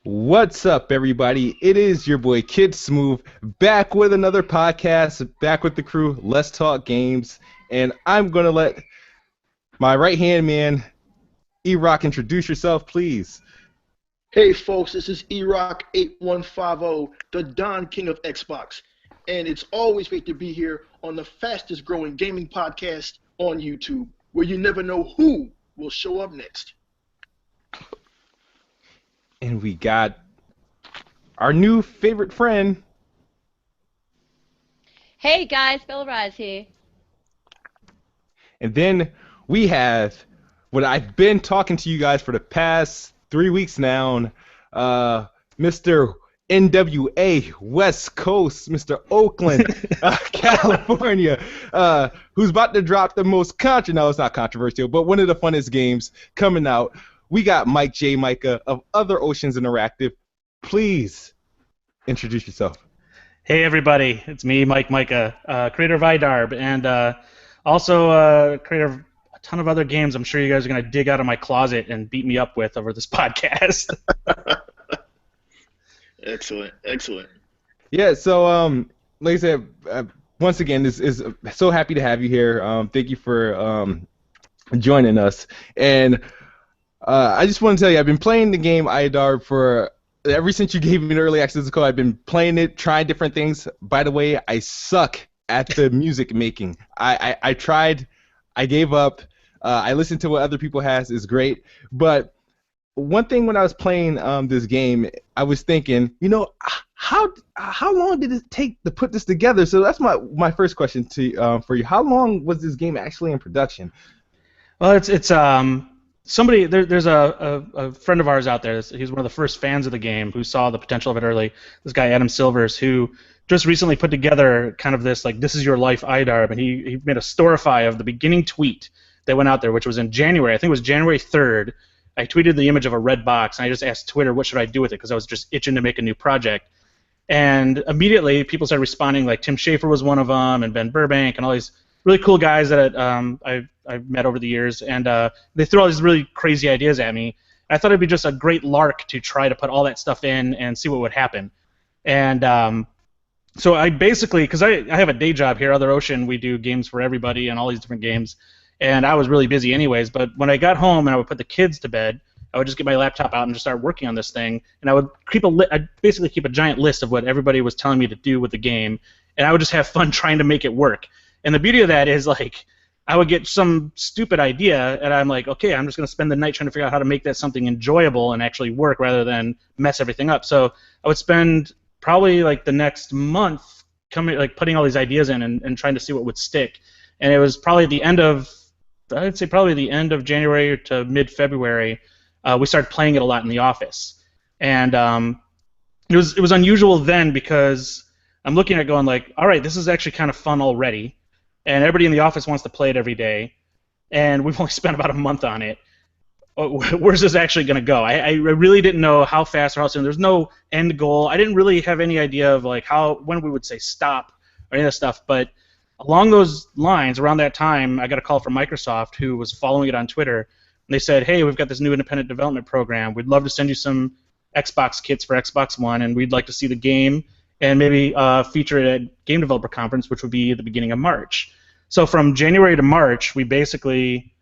What's up, everybody? It is your boy Kid Smooth, back with another podcast, back with the crew. Let's talk games, and I'm gonna let my right-hand man, E-Rock, introduce yourself, please. Hey folks, this is E-Rock8150, the Don King of Xbox, and it's always great to be here on the fastest growing gaming podcast on YouTube, where you never know who will show up next. And we got our new favorite friend. Hey guys, Bill Rise here. And then we have what I've been talking to you guys for the past 3 weeks now, Mr. NWA West Coast, Mr. Oakland, California, who's about to drop the most no, it's not controversial, but one of the funnest games coming out. We got Mike J Mika of Other Oceans Interactive. Please introduce yourself. Hey everybody, it's me, Mike Mika, creator of IDARB, and also creator of a ton of other games I'm sure you guys are going to dig out of my closet and beat me up with over this podcast. Excellent, excellent. Yeah, so like I said, once again, this is so happy to have you here. Thank you for joining us. And I just want to tell you, I've been playing the game IDARB for ever since you gave me an early access code. I've been playing it, trying different things. By the way, I suck at the music making. I tried, I gave up. I listened to what other people has is great, but one thing when I was playing this game, I was thinking, you know, how long did it take to put this together? So that's my first question to for you. How long was this game actually in production? Well, it's somebody there's a friend of ours out there. He's one of the first fans of the game who saw the potential of it early. This guy Adam Silvers, who just recently put together kind of this like this is your life IDARB, and he made a storify of the beginning tweet that went out there, which was in January. I think it was January 3rd. I tweeted the image of a red box, and I just asked Twitter what should I do with it because I was just itching to make a new project. And immediately people started responding, like Tim Schafer was one of them, and Ben Burbank, and all these really cool guys that I've met over the years, and they threw all these really crazy ideas at me. I thought it'd be just a great lark to try to put all that stuff in and see what would happen. And so I basically, because I have a day job here, Other Ocean, we do games for everybody and all these different games, and I was really busy anyways, but when I got home and I would put the kids to bed, I would just get my laptop out and just start working on this thing, and I would I'd basically keep a giant list of what everybody was telling me to do with the game, and I would just have fun trying to make it work. And the beauty of that is, like, I would get some stupid idea, and I'm like, okay, I'm just going to spend the night trying to figure out how to make that something enjoyable and actually work rather than mess everything up. So I would spend probably, like, the next month putting all these ideas in and trying to see what would stick. And it was probably the end of, I'd say probably the end of January to mid-February, we started playing it a lot in the office. And it was unusual then because I'm looking at going like, all right, this is actually kind of fun already. And everybody in the office wants to play it every day, and we've only spent about a month on it. Where's this actually going to go? I really didn't know how fast or how soon. There's no end goal. I didn't really have any idea of like when we would say stop or any of that stuff. But along those lines, around that time, I got a call from Microsoft, who was following it on Twitter, and they said, hey, we've got this new independent development program. We'd love to send you some Xbox kits for Xbox One, and we'd like to see the game and maybe feature it at Game Developer Conference, which would be at the beginning of March. So from January to March, we basically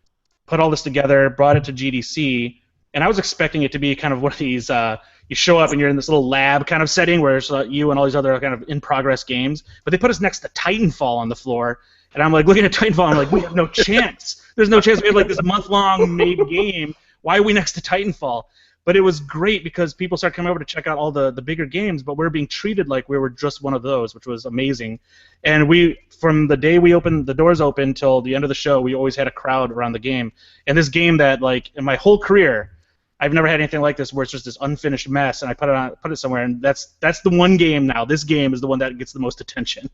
put all this together, brought it to GDC, and I was expecting it to be kind of one of these, you show up and you're in this little lab kind of setting where it's you and all these other kind of in-progress games, but they put us next to Titanfall on the floor, and I'm like looking at Titanfall, I'm like, we have no chance. There's no chance. We have like this month-long made game. Why are we next to Titanfall? But it was great because people started coming over to check out all the bigger games, but we were being treated like we were just one of those, which was amazing. And from the day the doors opened till the end of the show, we always had a crowd around the game. And this game that, like, in my whole career, I've never had anything like this where it's just this unfinished mess, and I put it somewhere, and that's the one game now. This game is the one that gets the most attention.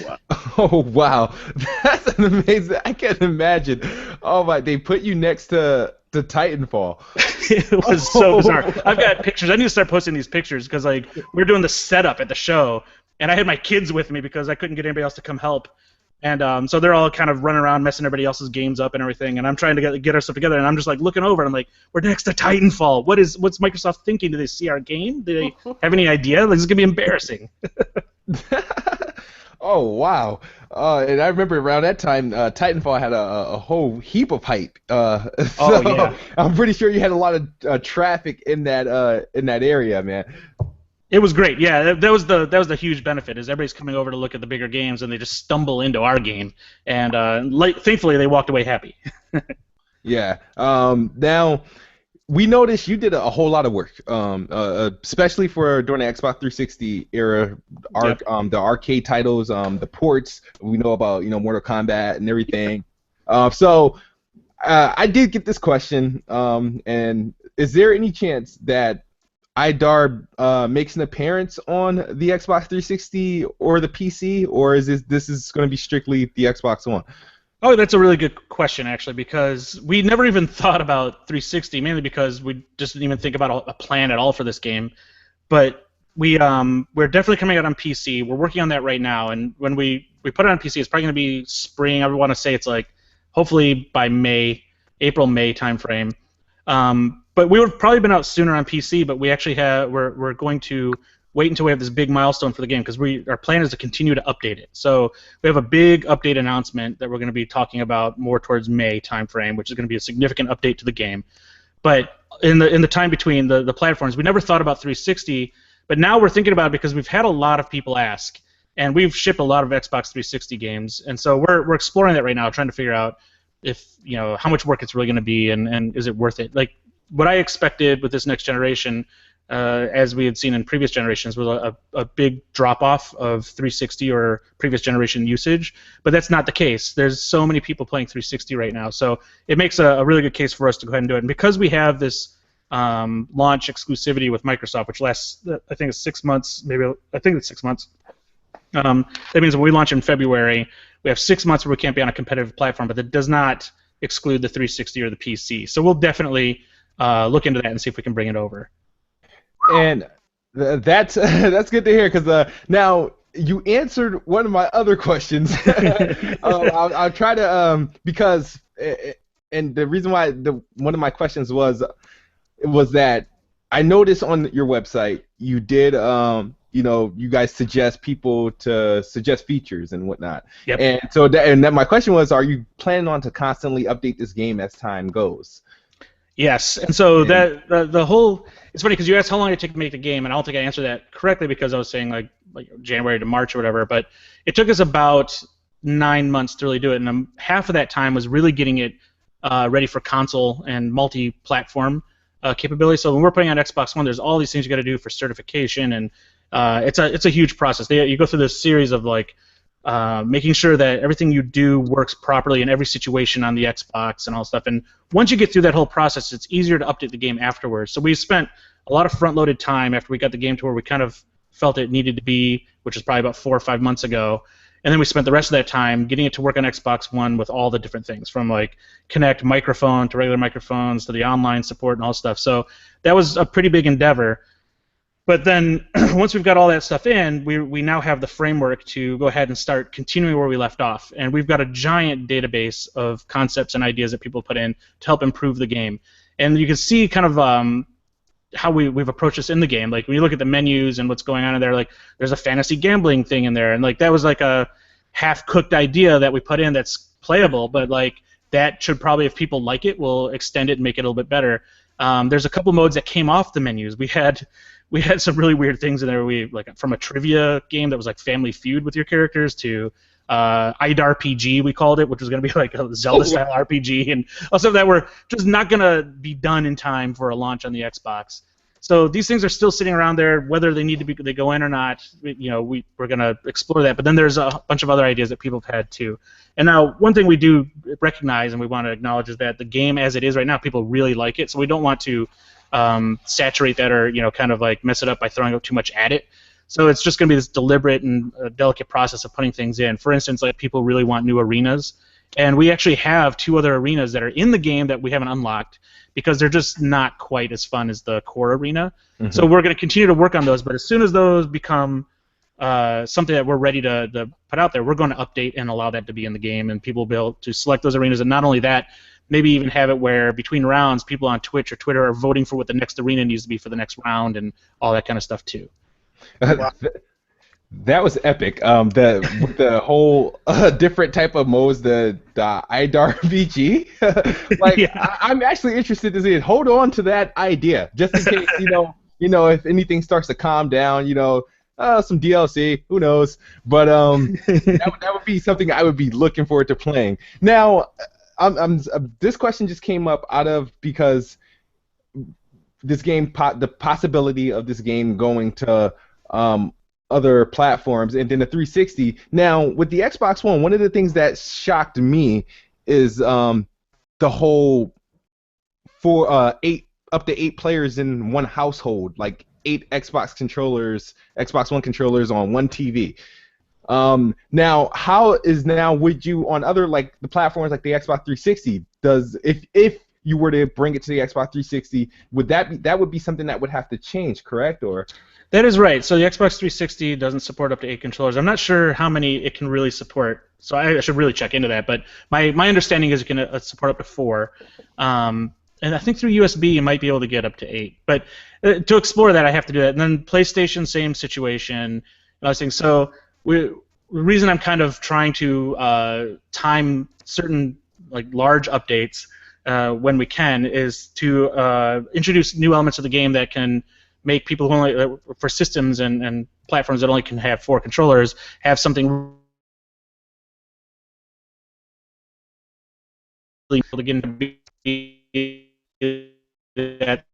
Wow. Oh, wow. That's an amazing. I can't imagine. Oh, my. They put you next to Titanfall. It was so bizarre. I've got pictures. I need to start posting these pictures because, like, we're doing the setup at the show, and I had my kids with me because I couldn't get anybody else to come help. And so they're all kind of running around messing everybody else's games up and everything, and I'm trying to get our stuff together, and I'm just like looking over, and I'm like, we're next to Titanfall. What's Microsoft thinking? Do they see our game? Do they have any idea? Like, this is gonna be embarrassing. Oh wow! And I remember around that time, Titanfall had a whole heap of hype. So yeah. I'm pretty sure you had a lot of traffic in that area, man. It was great, yeah. That was the huge benefit, is everybody's coming over to look at the bigger games, and they just stumble into our game, and thankfully they walked away happy. Yeah. Now, we noticed you did a whole lot of work, especially for during the Xbox 360 era, the arcade titles, the ports. We know about Mortal Kombat and everything. So I did get this question, and is there any chance that IDARB makes an appearance on the Xbox 360 or the PC, or is this going to be strictly the Xbox One? Oh, that's a really good question, actually, because we never even thought about 360, mainly because we just didn't even think about a plan at all for this game. But we're definitely coming out on PC. We're working on that right now, and when we put it on PC, it's probably going to be spring. I want to say it's like hopefully by April-May timeframe. But we would have probably been out sooner on PC, but we actually we're going to wait until we have this big milestone for the game, because our plan is to continue to update it. So we have a big update announcement that we're going to be talking about more towards May timeframe, which is going to be a significant update to the game. But in the time between the platforms, we never thought about 360, but now we're thinking about it because we've had a lot of people ask, and we've shipped a lot of Xbox 360 games, and so we're exploring that right now, trying to figure out if how much work it's really going to be, and is it worth it. Like, what I expected with this next generation, as we had seen in previous generations, was a big drop-off of 360 or previous generation usage, but that's not the case. There's so many people playing 360 right now, so it makes a really good case for us to go ahead and do it. And because we have this launch exclusivity with Microsoft, which lasts, I think it's 6 months, I think it's 6 months. That means when we launch in February, we have 6 months where we can't be on a competitive platform, but that does not exclude the 360 or the PC. So we'll definitely look into that and see if we can bring it over. And that's good to hear, because now you answered one of my other questions. I'll try to because and the reason why one of my questions was that I noticed on your website you did you guys suggest people to suggest features and whatnot. Yep. And so that my question was, are you planning on to constantly update this game as time goes? Yes, and so the whole, it's funny because you asked how long it took to make the game, and I don't think I answered that correctly because I was saying like January to March or whatever, but it took us about 9 months to really do it, and half of that time was really getting it ready for console and multi-platform capability. So when we're putting on Xbox One, there's all these things you got to do for certification, and it's a huge process. You go through this series of like making sure that everything you do works properly in every situation on the Xbox and all stuff. And once you get through that whole process, it's easier to update the game afterwards. So we spent a lot of front-loaded time after we got the game to where we kind of felt it needed to be, which is probably about 4 or 5 months ago. And then we spent the rest of that time getting it to work on Xbox One with all the different things, from like Kinect microphone to regular microphones to the online support and all stuff. So that was a pretty big endeavor. But then once we've got all that stuff in, we now have the framework to go ahead and start continuing where we left off. And we've got a giant database of concepts and ideas that people put in to help improve the game. And you can see kind of how we've approached this in the game. Like when you look at the menus and what's going on in there, like there's a fantasy gambling thing in there. And like that was like a half-cooked idea that we put in that's playable, but like that should probably, if people like it, we'll extend it and make it a little bit better. There's a couple modes that came off the menus. We had some really weird things in there. Like from a trivia game that was like Family Feud with your characters to IDARPG, we called it, which was going to be like a Zelda-style RPG, and also that were just not going to be done in time for a launch on the Xbox. So these things are still sitting around there, whether they need to they go in or not. We're going to explore that. But then there's a bunch of other ideas that people have had too. And now one thing we do recognize and we want to acknowledge is that the game as it is right now, people really like it. So we don't want to saturate that or kind of like mess it up by throwing up too much at it. So it's just going to be this deliberate and delicate process of putting things in. For instance, like people really want new arenas, and we actually have 2 other arenas that are in the game that we haven't unlocked because they're just not quite as fun as the core arena. Mm-hmm. So we're going to continue to work on those, but as soon as those become something that we're ready to put out there, we're going to update and allow that to be in the game, and people will be able to select those arenas. And not only that, maybe even have it where between rounds, people on Twitch or Twitter are voting for what the next arena needs to be for the next round and all that kind of stuff too. Wow. That was epic. With the whole different type of modes, the IDARB. Like, Yeah. I'm actually interested to see it. Hold on to that idea, just in case if anything starts to calm down, some DLC, who knows? But that would be something I would be looking forward to playing. Now, this question just came up because this game, the possibility of this game going to other platforms, and then the 360. Now, with the Xbox One of the things that shocked me is the whole up to 8 players in one household, like 8 Xbox One controllers on one TV. Now, would you on other like the platforms like the Xbox 360? If you were to bring it to the Xbox 360, that would be something that would have to change, correct? Or That is right. So the Xbox 360 doesn't support up to 8 controllers. I'm not sure how many it can really support, so I should really check into that. But my understanding is it can support up to 4. And I think through USB you might be able to get up to 8. But to explore that, I have to do that. And then PlayStation, same situation. I was saying, so the reason I'm kind of trying to time certain like large updates when we can is to introduce new elements of the game that can make people who only for systems and platforms that only can have 4 controllers have something really to get into that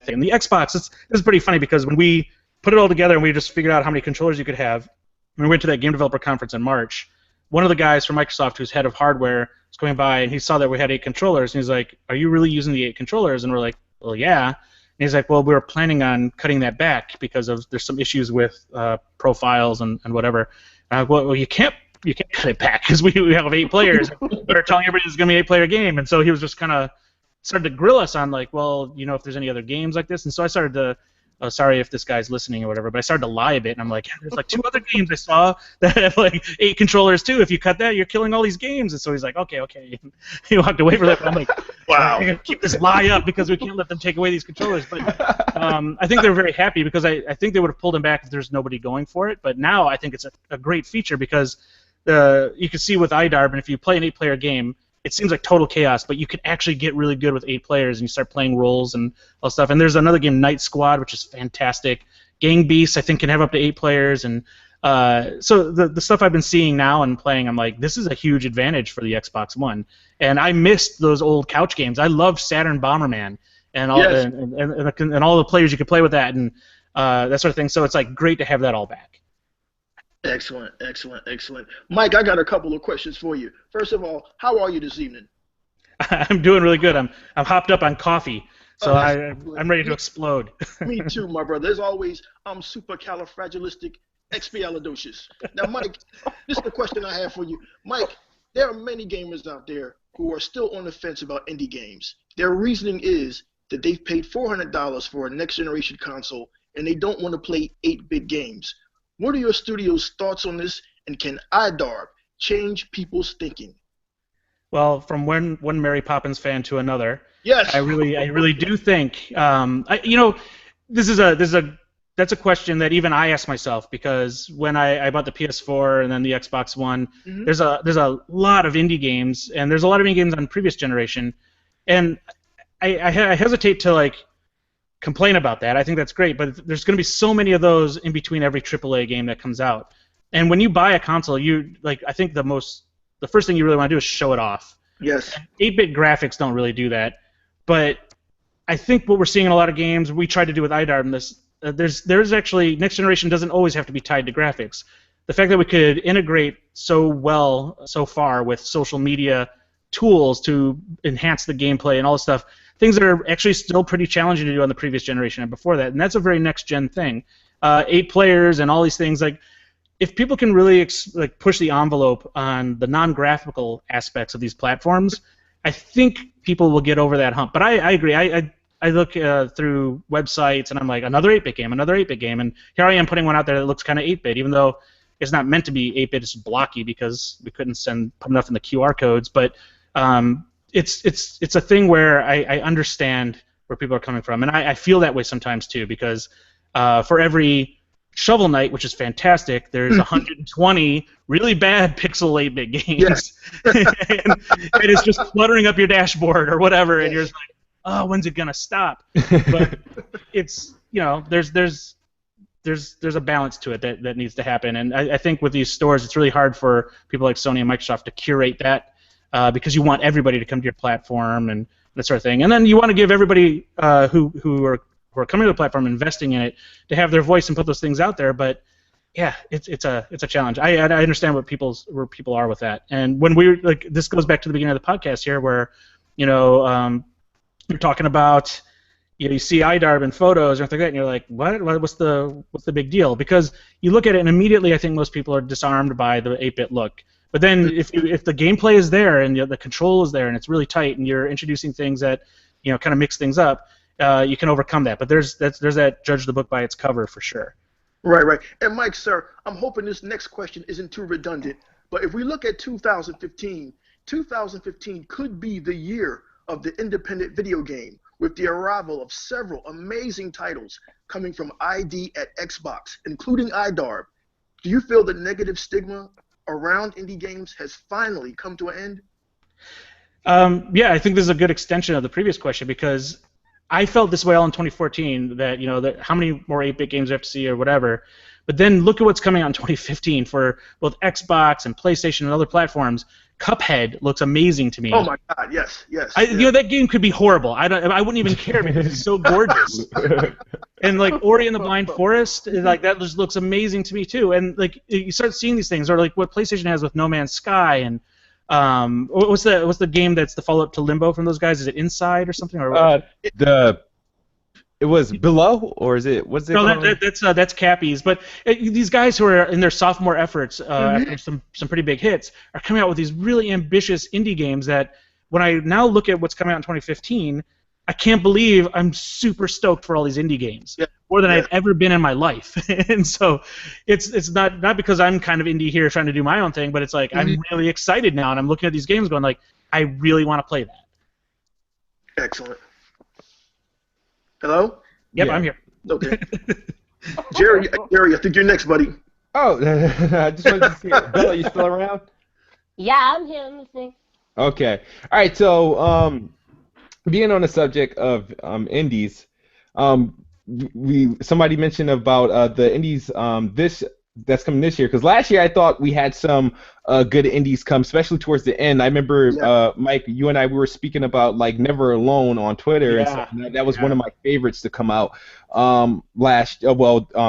thing. And the Xbox, this is pretty funny because when we put it all together and we just figured out how many controllers you could have, when we went to that game developer conference in March, one of the guys from Microsoft who's head of hardware was going by and he saw that we had 8 controllers and he's like, "Are you really using the 8 controllers?" And we're like, "Well, yeah." And he's like, "Well, we were planning on cutting that back because there's some issues with profiles and whatever." Well, you can't cut it back because we have 8 players. We're telling everybody it's going to be an 8-player game, and so he was just kind of started to grill us on like, well, if there's any other games like this, and so I started to. Oh, sorry if this guy's listening or whatever, but I started to lie a bit, and I'm like, there's like 2 other games I saw that have like 8 controllers too. If you cut that, you're killing all these games. And so he's like, okay. He walked away from that. But I'm like, wow, I'm gonna keep this lie up because we can't let them take away these controllers. But I think they're very happy because I think they would have pulled them back if there's nobody going for it. But now I think it's a great feature because you can see with IDARB, and if you play an 8-player game, it seems like total chaos, but you can actually get really good with 8 players, and you start playing roles and all stuff. And there's another game, Night Squad, which is fantastic. Gang Beasts, I think, can have up to 8 players. And so the stuff I've been seeing now and playing, I'm like, this is a huge advantage for the Xbox One. And I missed those old couch games. I loved Saturn Bomberman and all, Yes. and all the players you could play with that and that sort of thing. So it's like great to have that all back. Excellent. Mike, I got a couple of questions for you. First of all, how are you this evening? I'm doing really good. I'm hopped up on coffee, so I'm ready to explode. Me too, my brother. As always, I'm supercalifragilisticexpialidocious. Now, Mike, this is the question I have for you. Mike, there are many gamers out there who are still on the fence about indie games. Their reasoning is that they've paid $400 for a next-generation console, and they don't want to play 8-bit games. What are your studio's thoughts on this, and can IDARB change people's thinking? Well, from one Mary Poppins fan to another, Yes. I really do think that's a question that even I ask myself because when I bought the PS4 and then the Xbox One, there's a lot of indie games and there's a lot of indie games on previous generation, and I hesitate to like complain about that. I think that's great, but there's going to be so many of those in between every AAA game that comes out. And when you buy a console, I think the first thing you really want to do is show it off. Yes. 8-bit graphics don't really do that, but I think what we're seeing in a lot of games, we tried to do with IDARB, there's actually next generation doesn't always have to be tied to graphics. The fact that we could integrate so well so far with social media tools to enhance the gameplay and all this stuff, things that are actually still pretty challenging to do on the previous generation and before that, and that's a very next-gen thing. 8 players and all these things, like if people can really push the envelope on the non-graphical aspects of these platforms, I think people will get over that hump. But I agree. I I look through websites and I'm like, another 8-bit game, another 8-bit game, and here I am putting one out there that looks kind of 8-bit, even though it's not meant to be 8-bit. It's blocky because we couldn't put enough in the QR codes. But it's a thing where I understand where people are coming from, and I feel that way sometimes too, because for every Shovel Knight, which is fantastic, there's 120 really bad pixel 8-bit games, and it's just cluttering up your dashboard or whatever, and you're just like, oh, when's it gonna stop? But it's, there's a balance to it that needs to happen, and I think with these stores, it's really hard for people like Sony and Microsoft to curate that because you want everybody to come to your platform and that sort of thing, and then you want to give everybody who are coming to the platform, investing in it, to have their voice and put those things out there. But yeah, it's a challenge. I understand where people are with that. And when this goes back to the beginning of the podcast here, where you're talking about you see IDARB in photos or something like that, and you're like, what's the big deal? Because you look at it and immediately I think most people are disarmed by the 8-bit look. But then if the gameplay is there and the control is there and it's really tight and you're introducing things that kind of mix things up, you can overcome that. But there's that judge the book by its cover for sure. Right. And Mike, sir, I'm hoping this next question isn't too redundant, but if we look at 2015 could be the year of the independent video game, with the arrival of several amazing titles coming from ID at Xbox, including IDARB. Do you feel the negative stigma around indie games has finally come to an end? Yeah, I think this is a good extension of the previous question, because I felt this way all in 2014, that how many more 8-bit games we have to see or whatever. But then look at what's coming out in 2015 for both Xbox and PlayStation and other platforms. Cuphead looks amazing to me. Oh my God, yes. That game could be horrible. I wouldn't even care because it's so gorgeous. And like Ori and the Blind Forest, that just looks amazing to me too. And like you start seeing these things, or like what PlayStation has with No Man's Sky, and what's the game that's the follow-up to Limbo from those guys? Is it Inside or something? Or it was Below, or is it? What's it? No, that's Cappies. But these guys who are in their sophomore efforts after some pretty big hits are coming out with these really ambitious indie games that, when I now look at what's coming out in 2015, I can't believe I'm super stoked for all these indie games, more than I've ever been in my life. And so it's not because I'm kind of indie here trying to do my own thing, but it's like I'm really excited now, and I'm looking at these games going like, I really want to play that. Excellent. Hello? Yep, I'm here. Okay. Jerry, I think you're next, buddy. Oh, I just wanted to see it. Bella, you still around? Yeah, I'm here listening. Okay. All right, so being on the subject of indies, somebody mentioned about the indies that's coming this year, because last year I thought we had some good indies come, especially towards the end. I remember Mike, you and I, we were speaking about like Never Alone on Twitter, and stuff. And that was one of my favorites to come out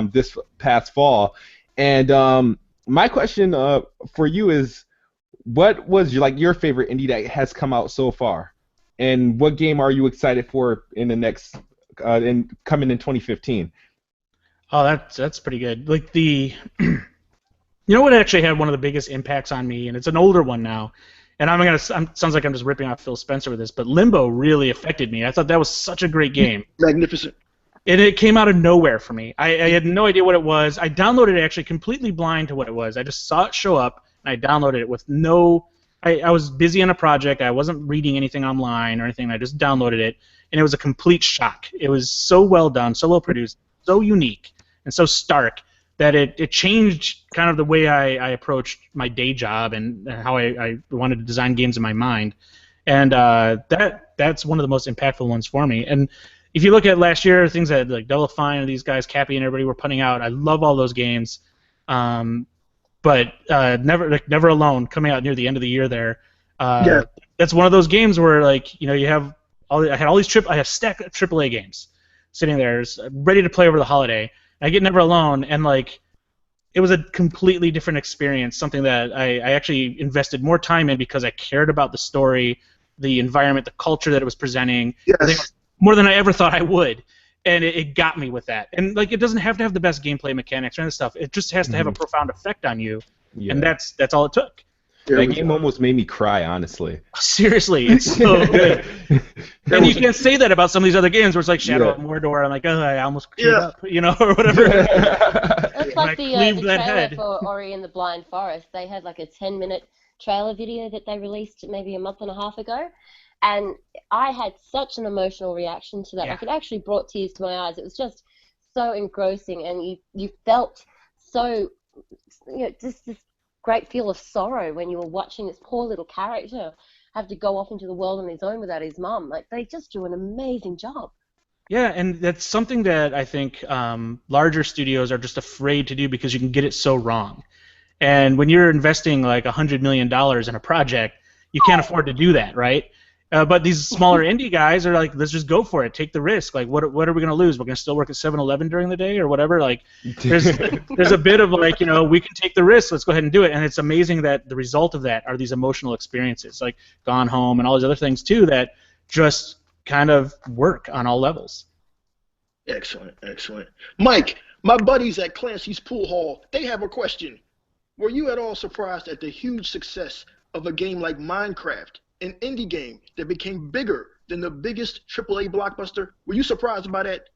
this past fall. And my question for you is, what was your favorite indie that has come out so far, and what game are you excited for in the next coming in 2015? Oh, that's pretty good. Like what actually had one of the biggest impacts on me, and it's an older one now, and sounds like I'm just ripping off Phil Spencer with this, but Limbo really affected me. I thought that was such a great game. Magnificent. And it came out of nowhere for me. I had no idea what it was. I downloaded it actually completely blind to what it was. I just saw it show up, and I downloaded it with I was busy on a project. I wasn't reading anything online or anything. I just downloaded it, and it was a complete shock. It was so well done, so well produced, so unique, and so stark that it changed kind of the way I approached my day job and how I wanted to design games in my mind. And that's one of the most impactful ones for me. And if you look at last year, things that like Double Fine and these guys, Cappy and everybody were putting out, I love all those games. But Never Alone coming out near the end of the year there. That's one of those games where you have I had a stack of AAA games sitting there ready to play over the holiday. I get Never Alone, and it was a completely different experience, something that I actually invested more time in because I cared about the story, the environment, the culture that it was presenting, more than I ever thought I would. And it got me with that. And it doesn't have to have the best gameplay mechanics or any stuff. It just has to have a profound effect on you, and that's all it took. There That we game go. almost made me cry, honestly. Seriously, it's so good. And you can't say that about some of these other games where it's like Shadow Yeah. of Mordor. I'm like, oh, I almost queued Yeah. up, or whatever. It's When I like cleaved the that trailer head. for Ori and the Blind Forest. They had like a 10-minute trailer video that they released maybe a month and a half ago, and I had such an emotional reaction to that. Yeah. Like it actually brought tears to my eyes. It was just so engrossing, and you felt so just this great feel of sorrow when you were watching this poor little character have to go off into the world on his own without his mum. Like they just do an amazing job. Yeah, and that's something that I think larger studios are just afraid to do because you can get it so wrong. And when you're investing like $100 million in a project, you can't afford to do that, right? But these smaller indie guys are like, let's just go for it, take the risk. Like, what are we going to lose? We're going to still work at 7-Eleven during the day or whatever. Like, there's a bit of like, we can take the risk. Let's go ahead and do it. And it's amazing that the result of that are these emotional experiences, like Gone Home and all these other things too, that just kind of work on all levels. Excellent, excellent. Mike, my buddies at Clancy's Pool Hall, they have a question. Were you at all surprised at the huge success of a game like Minecraft, an indie game that became bigger than the biggest AAA blockbuster? Were you surprised by that?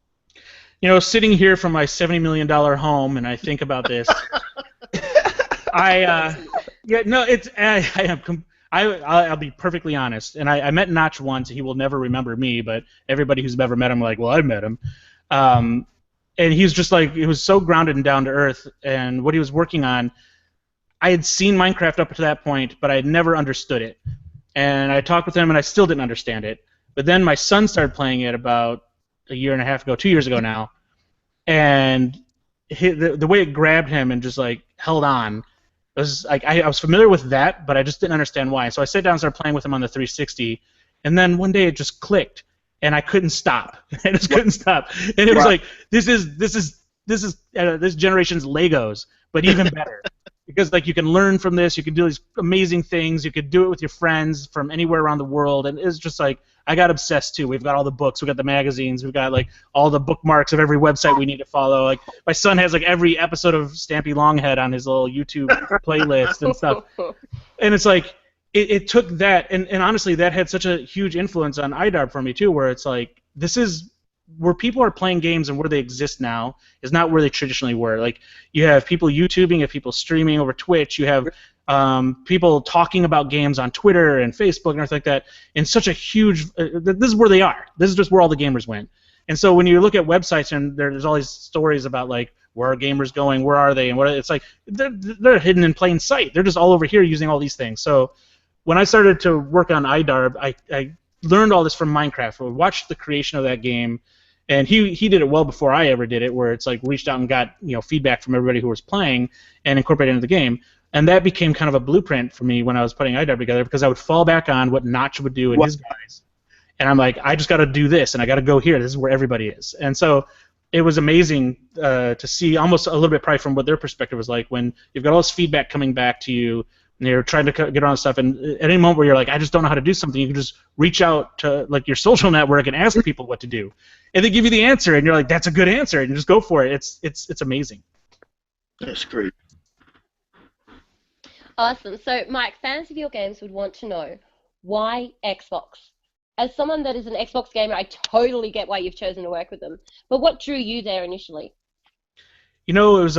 Sitting here from my $70 million home, and I think about this, I'll be perfectly honest. And I met Notch once. He will never remember me, but everybody who's ever met him, like, well, I met him. And he was just like, he was so grounded and down to earth. And what he was working on, I had seen Minecraft up to that point, but I had never understood it. And I talked with him, and I still didn't understand it. But then my son started playing it about a year and a half ago, 2 years ago now, and the way it grabbed him and just like held on, it was like I was familiar with that, but I just didn't understand why. So I sat down and started playing with him on the 360, and then one day it just clicked, and I couldn't stop. I just couldn't stop, and it was like this is this generation's Legos, but even better. Because like you can learn from this, you can do these amazing things, you could do it with your friends from anywhere around the world, and it's just like I got obsessed too. We've got all the books, we've got the magazines, we've got like all the bookmarks of every website we need to follow. Like my son has like every episode of Stampy Longhead on his little YouTube playlist and stuff. And it's like it took that, and honestly that had such a huge influence on IDARB for me too, where it's like this is where people are playing games and where they exist now is not where they traditionally were. Like you have people YouTubing, you have people streaming over Twitch, you have people talking about games on Twitter and Facebook and everything like that. In such a huge, this is where they are. This is just where all the gamers went. And so when you look at websites and there's all these stories about like where are gamers going, where are they, and what it's like they're hidden in plain sight. They're just all over here using all these things. So when I started to work on IDARB, I learned all this from Minecraft. I watched the creation of that game. And he did it well before I ever did it, where it's like reached out and got feedback from everybody who was playing and incorporated it into the game. And that became kind of a blueprint for me when I was putting IDARB together, because I would fall back on what Notch would do and his guys. And I'm like, I just got to do this, and I got to go here. This is where everybody is. And so it was amazing to see, almost a little bit probably from what their perspective was like, when you've got all this feedback coming back to you, and you're trying to get on stuff, and at any moment where you're like, I just don't know how to do something, you can just reach out to like your social network and ask people what to do, and they give you the answer, and you're like, that's a good answer, and you just go for it. It's amazing. That's great. Awesome. So, Mike, fans of your games would want to know, why Xbox? As someone that is an Xbox gamer, I totally get why you've chosen to work with them. But what drew you there initially? It was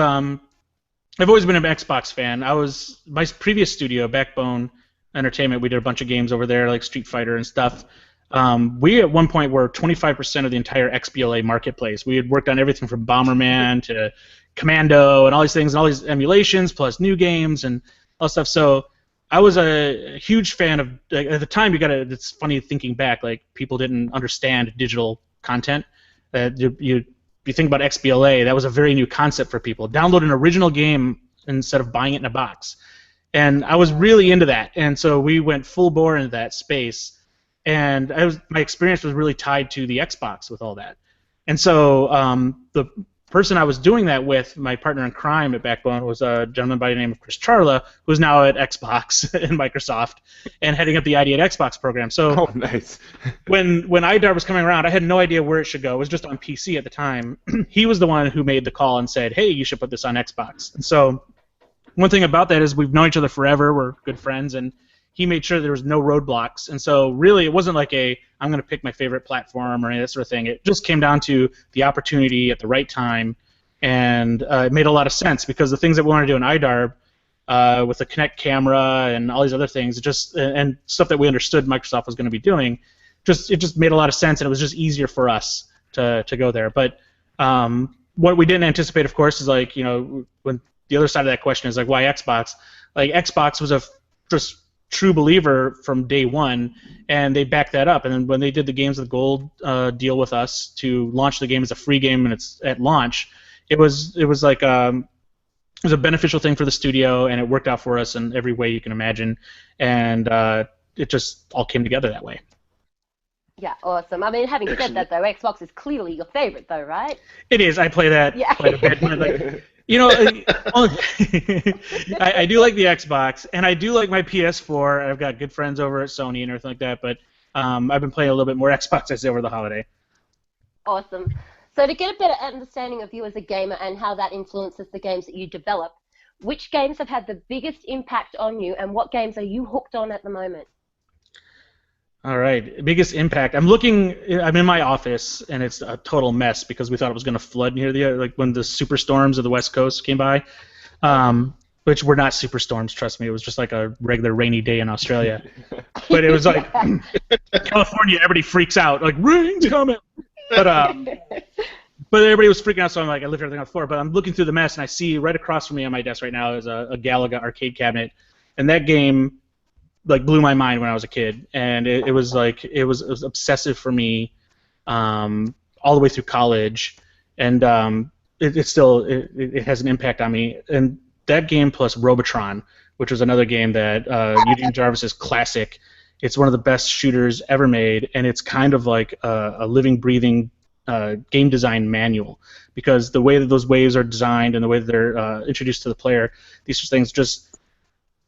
I've always been an Xbox fan. My previous studio, Backbone Entertainment, we did a bunch of games over there, like Street Fighter and stuff. We at one point were 25% of the entire XBLA marketplace. We had worked on everything from Bomberman to Commando and all these things, and all these emulations, plus new games and all that stuff. So I was a huge fan of, at the time, it's funny thinking back, like people didn't understand digital content. You think about XBLA, that was a very new concept for people. Download an original game instead of buying it in a box. And I was really into that. And so we went full bore into that space. And my experience was really tied to the Xbox with all that. And so the person I was doing that with, my partner in crime at Backbone, was a gentleman by the name of Chris Charla, who's now at Xbox and Microsoft and heading up the ID at Xbox program. So nice. when IDARB was coming around, I had no idea where it should go. It was just on PC at the time. He was the one who made the call and said, hey, you should put this on Xbox. And so one thing about that is we've known each other forever. We're good friends, and he made sure there was no roadblocks. And so really it wasn't like I'm going to pick my favorite platform or any of that sort of thing. It just came down to the opportunity at the right time, and it made a lot of sense because the things that we want to do in IDARB with the Kinect camera and all these other things, and stuff that we understood Microsoft was going to be doing, it just made a lot of sense, and it was just easier for us to go there. But what we didn't anticipate, of course, is like, when the other side of that question is like, why Xbox? Like, Xbox was a just true believer from day one, and they backed that up. And then when they did the Games with Gold deal with us to launch the game as a free game and it's at launch, it was like it was a beneficial thing for the studio, and it worked out for us in every way you can imagine, and it just all came together that way. Yeah, awesome. I mean, having said that, though, Xbox is clearly your favorite, though, right? It is. I play that quite a bit. Like, I do like the Xbox, and I do like my PS4. I've got good friends over at Sony and everything like that, but I've been playing a little bit more Xbox, I'd say, over the holiday. Awesome. So to get a better understanding of you as a gamer and how that influences the games that you develop, which games have had the biggest impact on you, and what games are you hooked on at the moment? All right, biggest impact. I'm in my office, and it's a total mess because we thought it was going to flood near when the superstorms of the West Coast came by, which were not superstorms, trust me. It was just like a regular rainy day in Australia. But it was like California, everybody freaks out, like, rain's coming. But everybody was freaking out, so I lifted everything on the floor. But I'm looking through the mess, and I see right across from me on my desk right now is a Galaga arcade cabinet, and that game blew my mind when I was a kid, and it was obsessive for me all the way through college, and it still has an impact on me. And that game plus Robotron, which was another game that Eugene Jarvis's classic. It's one of the best shooters ever made, and it's kind of like a living, breathing game design manual, because the way that those waves are designed and the way that they're introduced to the player, these things just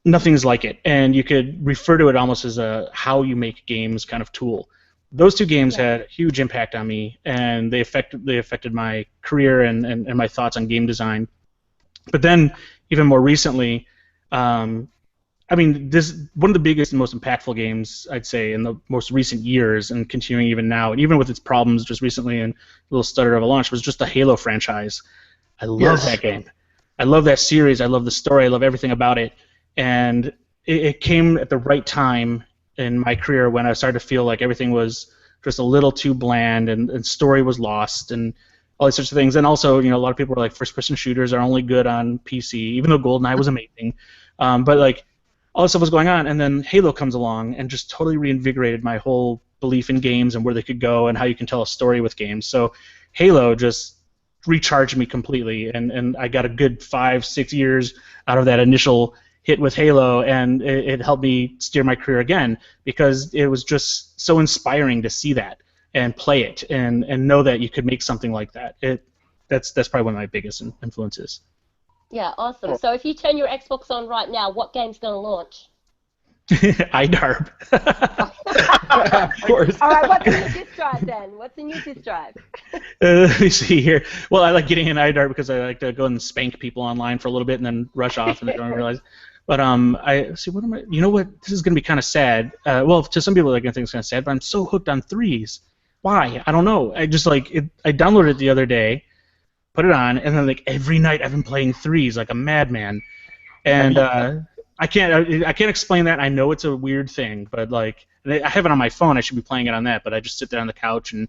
nothing's like it, and you could refer to it almost as a how you make games kind of tool. Those two games had a huge impact on me, and they affected my career and my thoughts on game design. But then, even more recently, one of the biggest and most impactful games, I'd say, in the most recent years, and continuing even now, and even with its problems just recently and a little stutter of a launch, was just the Halo franchise. I love that game. I love that series. I love the story. I love everything about it. And it came at the right time in my career when I started to feel like everything was just a little too bland, and story was lost, and all these sorts of things. And also, a lot of people were like, first-person shooters are only good on PC, even though GoldenEye was amazing. But all this stuff was going on, and then Halo comes along and just totally reinvigorated my whole belief in games and where they could go and how you can tell a story with games. So Halo just recharged me completely, and I got a good 5-6 years out of that initial hit with Halo, and it helped me steer my career again, because it was just so inspiring to see that and play it and know that you could make something like that. That's probably one of my biggest influences. Yeah, awesome. So if you turn your Xbox on right now, what game's going to launch? IDARB. Of course. All right, what's in your disk drive then? What's in your disk drive? Let me see here. Well, I like getting in IDARB because I like to go and spank people online for a little bit and then rush off and they don't realize. But I see. What am I? You know what? This is going to be kind of sad. Well, to some people, they're going to think it's kind of sad. But I'm so hooked on threes. Why? I don't know. I just I downloaded it the other day, put it on, and then every night I've been playing threes like a madman. And I can't explain that. I know it's a weird thing, but I have it on my phone. I should be playing it on that, but I just sit there on the couch and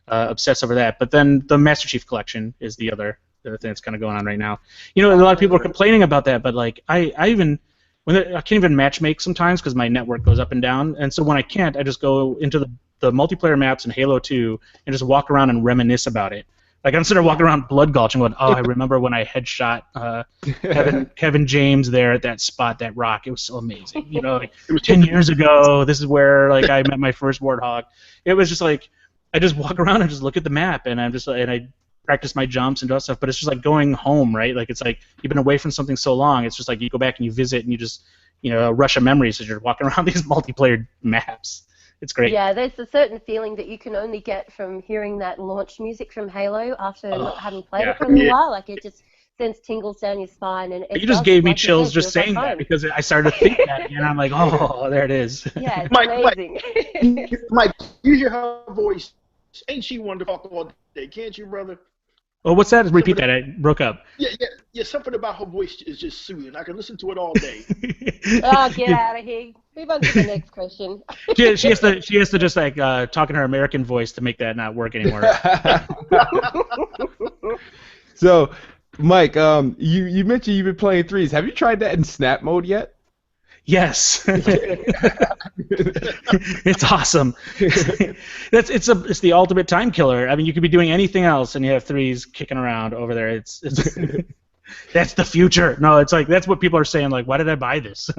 obsess over that. But then the Master Chief Collection is the other thing that's kind of going on right now. A lot of people are complaining about that, but I can't even matchmake sometimes because my network goes up and down, and so when I can't, I just go into the multiplayer maps in Halo 2 and just walk around and reminisce about it. I'm sitting there walking around Blood Gulch and going, oh, I remember when I headshot Kevin James there at that spot, that rock. It was so amazing. It was 10 years ago. This is where I met my first Warthog. It was just I just walk around and just look at the map, and I practice my jumps and do that stuff. But it's just going home, right? It's you've been away from something so long. It's just you go back and you visit and you just a rush of memories as you're walking around these multiplayer maps. It's great. Yeah, there's a certain feeling that you can only get from hearing that launch music from Halo after not having played it for a little while. It just sends tingles down your spine, and it You just does, gave me like you chills said, just feels like saying that home. because I started to think that, and I'm like, oh, there it is. Yeah, it's Mike, amazing. Mike, you hear her voice? Ain't she wonderful all day? Can't you, brother? Oh, what's that? Repeat Something, that. I broke up. yeah. Something about her voice is just soothing. I can listen to it all day. Oh, get out of here. Move on to the next question. She has to just like talk in her American voice to make that not work anymore. So, Mike, you mentioned you've been playing threes. Have you tried that in snap mode yet? Yes, it's awesome. It's the ultimate time killer. I mean, you could be doing anything else, and you have threes kicking around over there. It's that's the future. No, it's like that's what people are saying. Like, why did I buy this?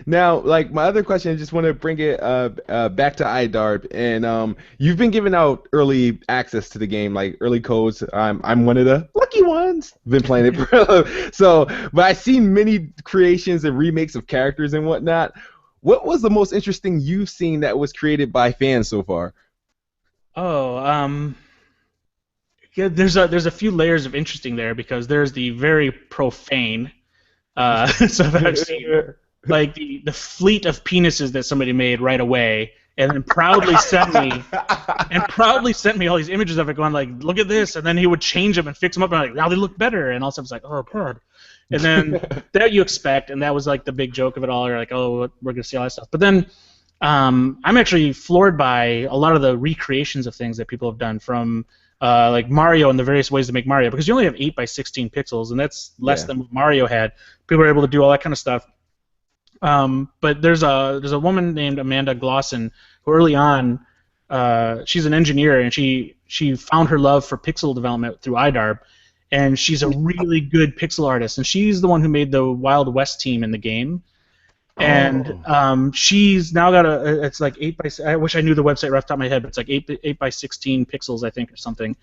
Now, like my other question, I just want to bring it back to IDARB, and you've been giving out early access to the game, like early codes. I'm one of the lucky ones. Been playing it, so but I've seen many creations and remakes of characters and whatnot. What was the most interesting you've seen that was created by fans so far? Oh, yeah, there's a few layers of interesting there because there's the very profane stuff I've seen. Like the fleet of penises that somebody made right away, and then proudly sent me all these images of it, going like, "Look at this," and then he would change them and fix them up, and like, now they look better, and all of a sudden it's like, "Oh god," and then that you expect, and that was like the big joke of it all. You're like, "Oh, we're gonna see all that stuff," but then I'm actually floored by a lot of the recreations of things that people have done from. Like Mario and the various ways to make Mario, because you only have 8 by 16 pixels, and that's less than what Mario had. People are able to do all that kind of stuff. But there's a woman named Amanda Glosson who early on, she's an engineer, and she found her love for pixel development through IDARB, and she's a really good pixel artist, and she's the one who made the Wild West team in the game. And she's now got it's like 8 by. I wish I knew the website right off the top of my head, but it's like 8 by 16 pixels, I think, or something.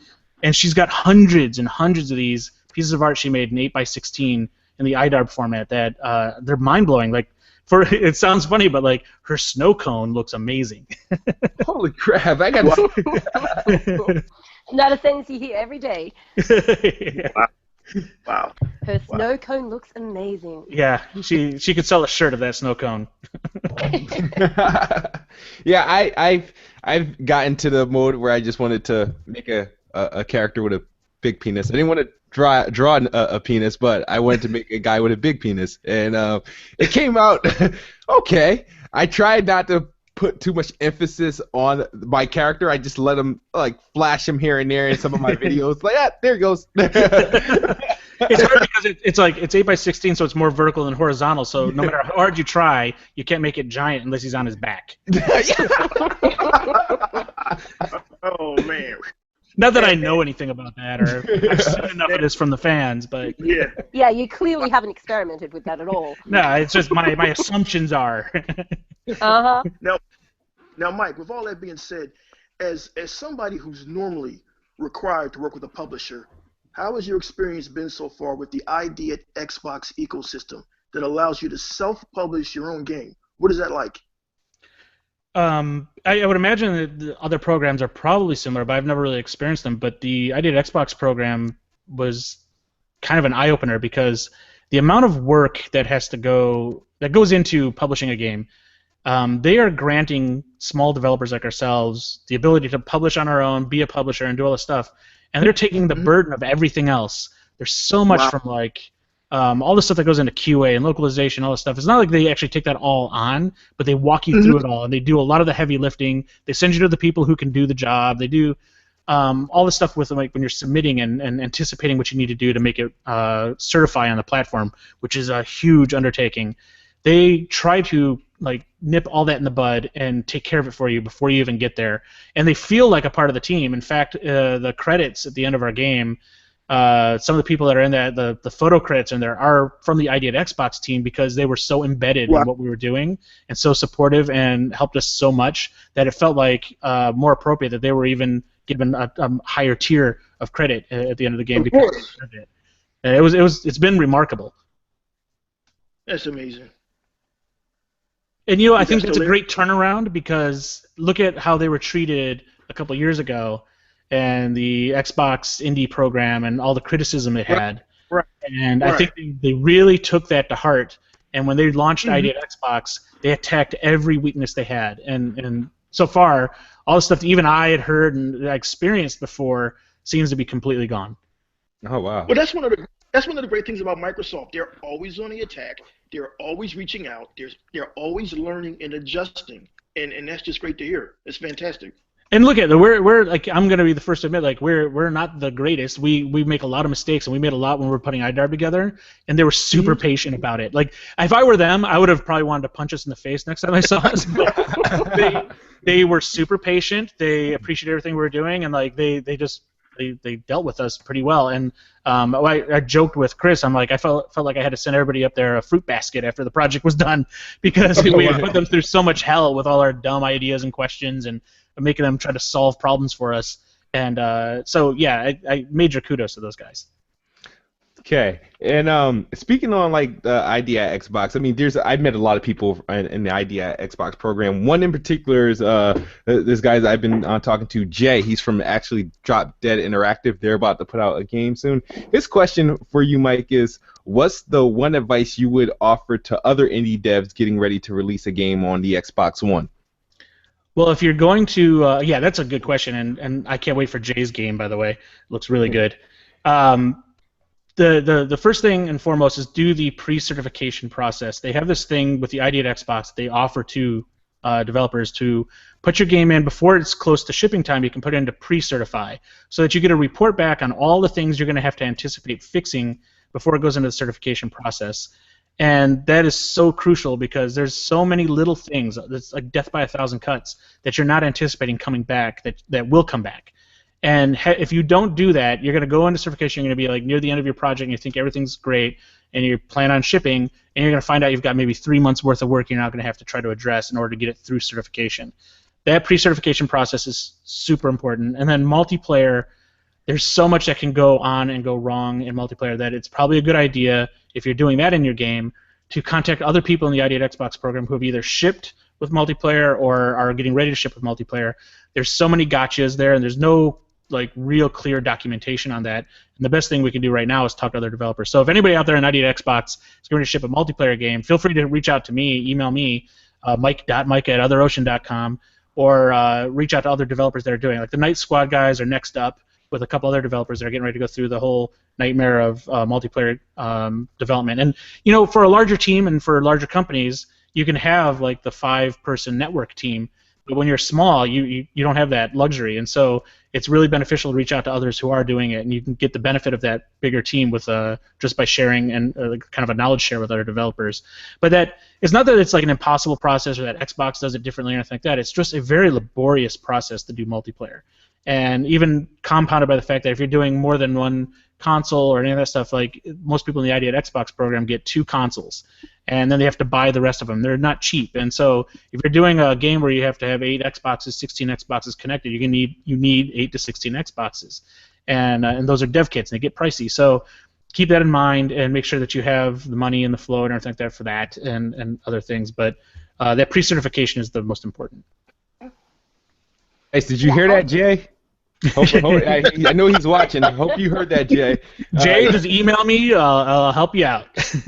And she's got hundreds and hundreds of these pieces of art she made in 8 by 16 in the IDARB format that they're mind blowing. Like it sounds funny, but like her snow cone looks amazing. Holy crap! I got. Not a sentence you hear every day. Yeah. Wow. Her snow cone looks amazing. Yeah, she could sell a shirt of that snow cone. Yeah, I've gotten to the mode where I just wanted to make a character with a big penis. I didn't want to draw a penis, but I wanted to make a guy with a big penis, and it came out okay. I tried not to put too much emphasis on my character. I just let him like flash him here and there in some of my videos. Like, there he goes. It's hard because it's like it's 8 by 16, so it's more vertical than horizontal. So no matter how hard you try, you can't make it giant unless he's on his back. Oh man. Not that I know anything about that, or I've seen enough of this from the fans, but Yeah. Yeah, you clearly haven't experimented with that at all. no, it's just my assumptions are. Uh-huh. Now, Mike, with all that being said, as somebody who's normally required to work with a publisher, how has your experience been so far with the ID at Xbox ecosystem that allows you to self-publish your own game? What is that like? I would imagine that the other programs are probably similar, but I've never really experienced them. But the I Did Xbox program was kind of an eye-opener because the amount of work that goes into publishing a game, they are granting small developers like ourselves the ability to publish on our own, be a publisher, and do all this stuff. And they're taking the burden of everything else. There's so much from like all the stuff that goes into QA and localization, all this stuff. It's not like they actually take that all on, but they walk you through it all, and they do a lot of the heavy lifting. They send you to the people who can do the job. They do all the stuff with like when you're submitting and anticipating what you need to do to make it certify on the platform, which is a huge undertaking. They try to like nip all that in the bud and take care of it for you before you even get there, and they feel like a part of the team. In fact, the credits at the end of our game, some of the people that are in that the photo credits in there are from the ID at Xbox team because they were so embedded in what we were doing and so supportive and helped us so much that it felt like more appropriate that they were even given a higher tier of credit at the end of the game because of it. It's been remarkable. That's amazing. And I think that's a great turnaround because look at how they were treated a couple of years ago and the Xbox indie program and all the criticism it had. And I think they really took that to heart. And when they launched ID at Xbox, they attacked every weakness they had. And so far, all the stuff that even I had heard and experienced before seems to be completely gone. Oh wow. Well, that's one of the great things about Microsoft. They're always on the attack. They're always reaching out. They're always learning and adjusting, and that's just great to hear. It's fantastic. And look at it, we're like, I'm gonna be the first to admit, like we're not the greatest. We make a lot of mistakes, and we made a lot when we were putting IDARB together, and they were super patient about it. Like if I were them, I would have probably wanted to punch us in the face next time I saw us. But they were super patient. They appreciated everything we were doing, and like they dealt with us pretty well. And I joked with Chris. I'm like, I felt like I had to send everybody up there a fruit basket after the project was done, because we had put them through so much hell with all our dumb ideas and questions and making them try to solve problems for us. And so yeah, I major kudos to those guys. Okay, and speaking on like the ID at Xbox, I mean, I've met a lot of people in the ID at Xbox program. One in particular is this guy that I've been talking to, Jay. He's from actually Drop Dead Interactive. They're about to put out a game soon. His question for you, Mike, is what's the one advice you would offer to other indie devs getting ready to release a game on the Xbox One? Well, if you're going to, yeah, that's a good question, and I can't wait for Jay's game. By the way, it looks really good. The first thing and foremost is do the pre-certification process. They have this thing with the ID at Xbox that they offer to developers to put your game in before it's close to shipping time. You can put it into pre-certify so that you get a report back on all the things you're going to have to anticipate fixing before it goes into the certification process. And that is so crucial because there's so many little things, it's like death by 1,000 cuts, that you're not anticipating coming back that will come back. And if you don't do that, you're going to go into certification, you're going to be like near the end of your project and you think everything's great and you plan on shipping, and you're going to find out you've got maybe 3 months worth of work you're not going to have to try to address in order to get it through certification. That pre-certification process is super important. And then multiplayer, there's so much that can go on and go wrong in multiplayer that it's probably a good idea, if you're doing that in your game, to contact other people in the ID at Xbox program who have either shipped with multiplayer or are getting ready to ship with multiplayer. There's so many gotchas there, and there's no like real clear documentation on that. And the best thing we can do right now is talk to other developers. So if anybody out there in ID at Xbox is going to ship a multiplayer game, feel free to reach out to me, email me, mike.mike@otherocean.com, or reach out to other developers that are doing it. Like the Night Squad guys are next up with a couple other developers that are getting ready to go through the whole nightmare of multiplayer development. And you know, for a larger team and for larger companies, you can have like the 5-person network team, but when you're small, you don't have that luxury. And so it's really beneficial to reach out to others who are doing it, and you can get the benefit of that bigger team with just by sharing and kind of a knowledge share with other developers. But that it's not that it's like an impossible process or that Xbox does it differently or anything like that. It's just a very laborious process to do multiplayer. And even compounded by the fact that if you're doing more than one console or any of that stuff, like most people in the ID at Xbox program get 2 consoles, and then they have to buy the rest of them. They're not cheap, and so if you're doing a game where you have to have 8 Xboxes, 16 Xboxes connected, you need 8 to 16 Xboxes, and those are dev kits and they get pricey. So keep that in mind and make sure that you have the money and the flow and everything like that for that and other things. But that pre-certification is the most important. Hey, did you hear that, Jay? I know he's watching. I hope you heard that, Jay. Jay, just email me. I'll help you out.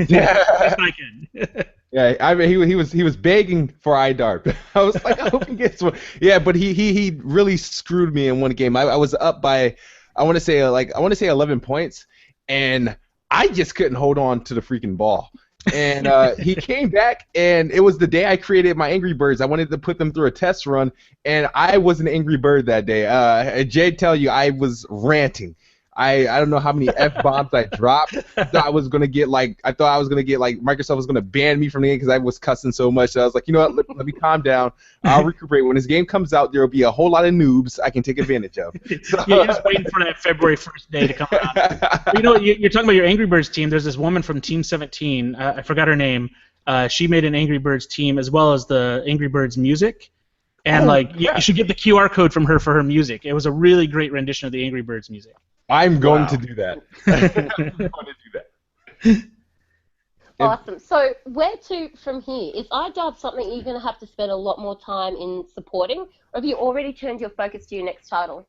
Yeah, if I can. Yeah, I mean he was begging for IDARB. I was like, I hope he gets one. Yeah, but he really screwed me in one game. I was up by I want to say 11 points, and I just couldn't hold on to the freaking ball. And he came back, and it was the day I created my Angry Birds. I wanted to put them through a test run, and I was an Angry Bird that day. Jay tell you I was ranting. I don't know how many F-bombs I dropped. I thought I was gonna get like Microsoft was gonna ban me from the game because I was cussing so much. So I was like, you know what? Let me calm down. I'll recuperate. When this game comes out, there will be a whole lot of noobs I can take advantage of. So, you're just waiting for that February 1st day to come out. You know, you're talking about your Angry Birds team. There's this woman from Team 17. I forgot her name. She made an Angry Birds team as well as the Angry Birds music. And you should get the QR code from her for her music. It was a really great rendition of the Angry Birds music. I'm going to do that. I'm going to do that. Awesome. So where to from here? Is IDARB something you're going to have to spend a lot more time in supporting, or have you already turned your focus to your next title?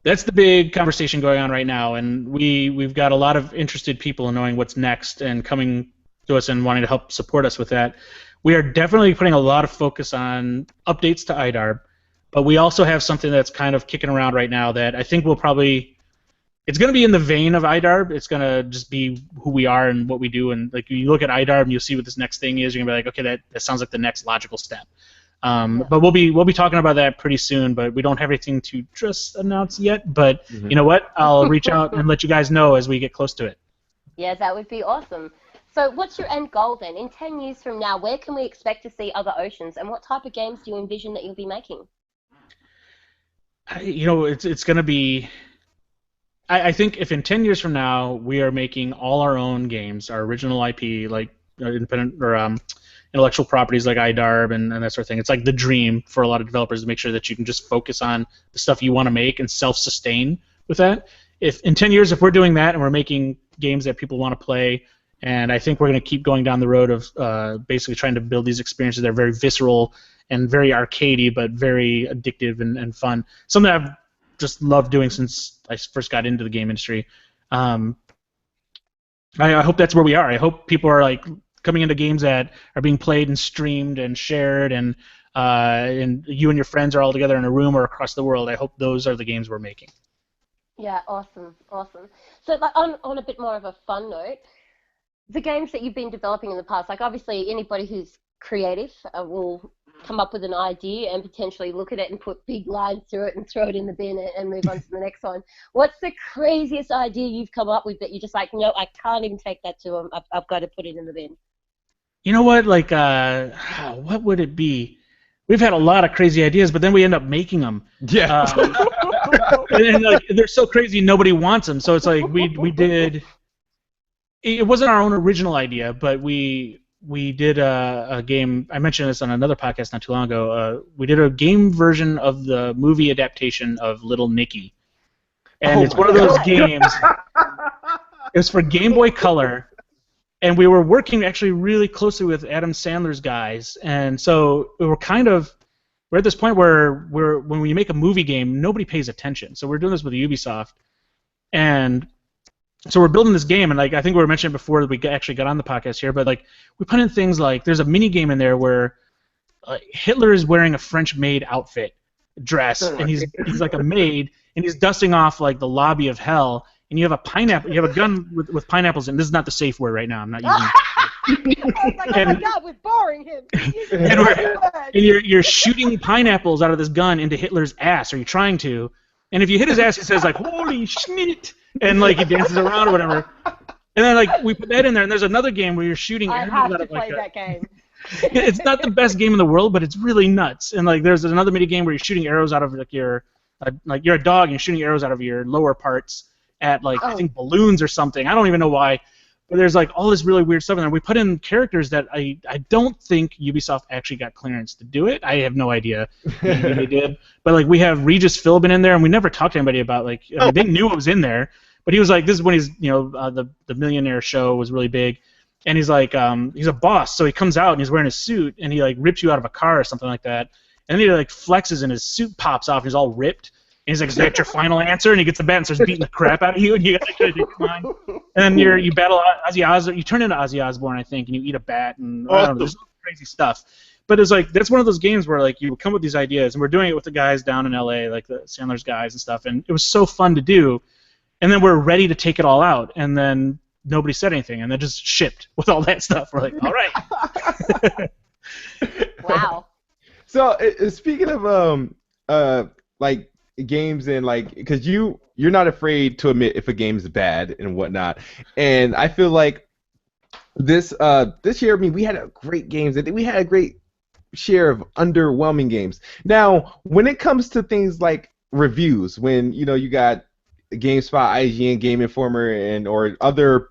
That's the big conversation going on right now, and we've got a lot of interested people in knowing what's next and coming to us and wanting to help support us with that. We are definitely putting a lot of focus on updates to IDARB, but we also have something that's kind of kicking around right now that I think will probably it's going to be in the vein of IDARB. It's going to just be who we are and what we do, and like you look at IDARB and you'll see what this next thing is. You're gonna be like, okay, that sounds like the next logical step. But we'll be talking about that pretty soon. But we don't have anything to just announce yet. But you know what? I'll reach out and let you guys know as we get close to it. Yeah, that would be awesome. So what's your end goal then? In 10 years from now, where can we expect to see other oceans, and what type of games do you envision that you'll be making? It's going to be. I think if in 10 years from now we are making all our own games, our original IP, like independent or intellectual properties like IDARB and that sort of thing, it's like the dream for a lot of developers to make sure that you can just focus on the stuff you want to make and self-sustain with that. If in 10 years, if we're doing that and we're making games that people want to play, and I think we're going to keep going down the road of basically trying to build these experiences that are very visceral and very arcadey, but very addictive and fun. Something I've just loved doing since I first got into the game industry. I hope that's where we are. I hope people are like coming into games that are being played and streamed and shared, and you and your friends are all together in a room or across the world. I hope those are the games we're making. Yeah, awesome. So like on a bit more of a fun note, the games that you've been developing in the past, like obviously anybody who's creative will come up with an idea and potentially look at it and put big lines through it and throw it in the bin and move on to the next one. What's the craziest idea you've come up with that you're just like, no, I can't even take that to them. I've got to put it in the bin? You know what? Like, what would it be? We've had a lot of crazy ideas, but then we end up making them. Yeah. And like, they're so crazy, nobody wants them. So it's like we did. It wasn't our own original idea, but we did a game. I mentioned this on another podcast not too long ago. We did a game version of the movie adaptation of Little Nicky, and it's one of those games. It was for Game Boy Color, and we were working actually really closely with Adam Sandler's guys, and so we're at this point where when we make a movie game, nobody pays attention. So we're doing this with Ubisoft, and so we're building this game, and like I think we were mentioning before that we actually got on the podcast here, but like we put in things like there's a mini game in there where Hitler is wearing a French maid outfit dress, and he's like a maid, and he's dusting off like the lobby of hell, and you have a pineapple, you have a gun with pineapples, and this is not the safe word right now. I'm not using. I was like, oh my God, we're boring him. And you're shooting pineapples out of this gun into Hitler's ass, or you're trying to, and if you hit his ass, he says like "Holy shit!" and like he dances around or whatever. And then like we put that in there, and there's another game where you're shooting arrows out of like I have to play that game. It's not the best game in the world, but it's really nuts. And like there's another mini game where you're shooting arrows out of like you're a dog and you're shooting arrows out of your lower parts at like I think balloons or something. I don't even know why. But there's like all this really weird stuff in there. We put in characters that I don't think Ubisoft actually got clearance to do it. I have no idea. Maybe they did. But like we have Regis Philbin in there, and we never talked to anybody about like I mean, they knew it was in there, but he was like, this is when he's the Millionaire show was really big, and he's like he's a boss, so he comes out and he's wearing a suit and he like rips you out of a car or something like that, and then he like flexes and his suit pops off and he's all ripped. And he's like, is that your final answer? And he gets the bat and starts beating the crap out of you, and you gotta try to decline. And then you battle Ozzy Osbourne. You turn into Ozzy Osbourne, I think, and you eat a bat, and I don't know, there's crazy stuff. But it's like that's one of those games where like you come with these ideas, and we're doing it with the guys down in LA, like the Sandler's guys and stuff, and it was so fun to do. And then we're ready to take it all out, and then nobody said anything, and then just shipped with all that stuff. We're like, all right. Wow. So speaking of like games and like because you're not afraid to admit if a game's bad and whatnot, and I feel like this year, I mean, we had great games. I think we had a great share of underwhelming games. Now, when it comes to things like reviews, when you got GameSpot, IGN, Game Informer, and or other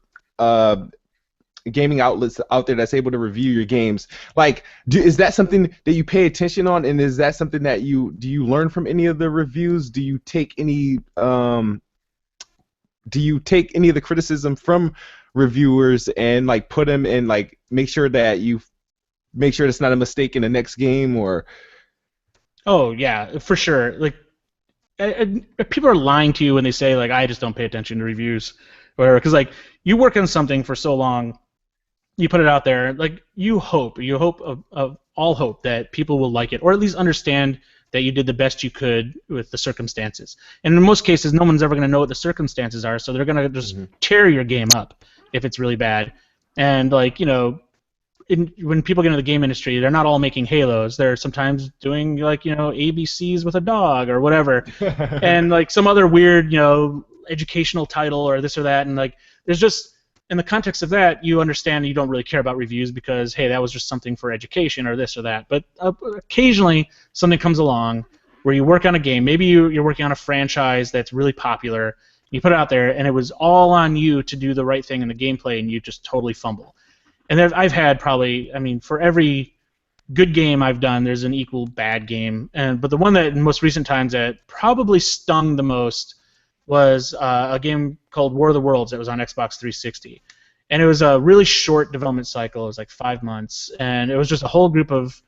gaming outlets out there that's able to review your games, like is that something that you pay attention on, and is that something that you learn from any of the reviews? Do you take any of the criticism from reviewers and like put them in, like make sure it's not a mistake in the next game? Or Oh yeah, for sure. Like people are lying to you when they say like I just don't pay attention to reviews, or whatever. Because like you work on something for so long, you put it out there, like you hope of all hope that people will like it, or at least understand that you did the best you could with the circumstances. And in most cases, no one's ever going to know what the circumstances are, so they're going to just tear your game up if it's really bad. And like when people get into the game industry, they're not all making Halos. They're sometimes doing like ABCs with a dog or whatever, and like some other weird educational title or this or that. And like there's just in the context of that, you understand you don't really care about reviews because hey, that was just something for education or this or that. But occasionally something comes along where you work on a game. Maybe you're working on a franchise that's really popular. You put it out there, and it was all on you to do the right thing in the gameplay, and you just totally fumble. And I've had probably, for every good game I've done, there's an equal bad game. But the one that in most recent times that probably stung the most was a game called War of the Worlds that was on Xbox 360. And it was a really short development cycle. It was like 5 months. And it was just a whole group of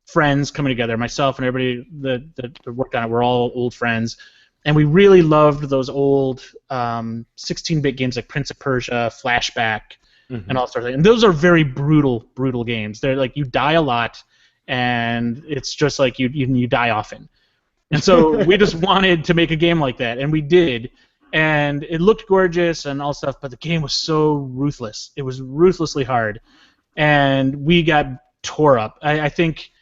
friends coming together. Myself and everybody that worked on it were all old friends. And we really loved those old 16-bit games like Prince of Persia, Flashback, and all sorts of things. And those are very brutal games. They're like you die a lot, and it's just like you die often. And so we just wanted to make a game like that, and we did. And it looked gorgeous and all stuff, but the game was so ruthless. It was ruthlessly hard, and we got tore up. I think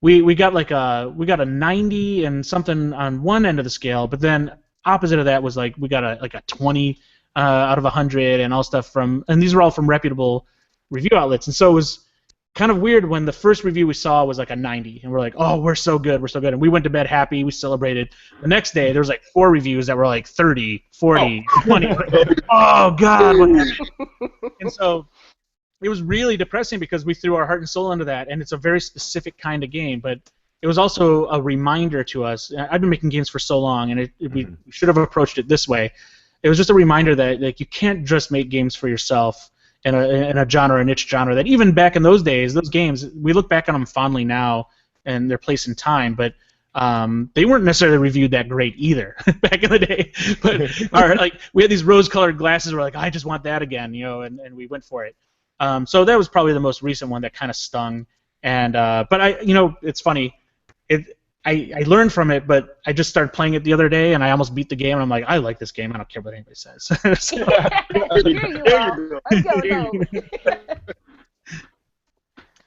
we got a 90 and something on one end of the scale, but then opposite of that was like we got a 20 out of 100 and all stuff and these were all from reputable review outlets. And so it was kind of weird when the first review we saw was like a 90, and we're like, oh, we're so good, and we went to bed happy, we celebrated. The next day there was like 4 reviews that were like 30, 40, 20. Oh God, what happened? And so it was really depressing because we threw our heart and soul into that, and it's a very specific kind of game, but it was also a reminder to us. I've been making games for so long, and we should have approached it this way. It was just a reminder that like you can't just make games for yourself in a genre, a niche genre. That even back in those days, those games, we look back on them fondly now and their place in time, but they weren't necessarily reviewed that great either back in the day. But like we had these rose-colored glasses. We're like, I just want that again, and we went for it. So that was probably the most recent one that kind of stung. And but it's funny. I learned from it, but I just started playing it the other day, and I almost beat the game, and I'm like, I like this game. I don't care what anybody says. So,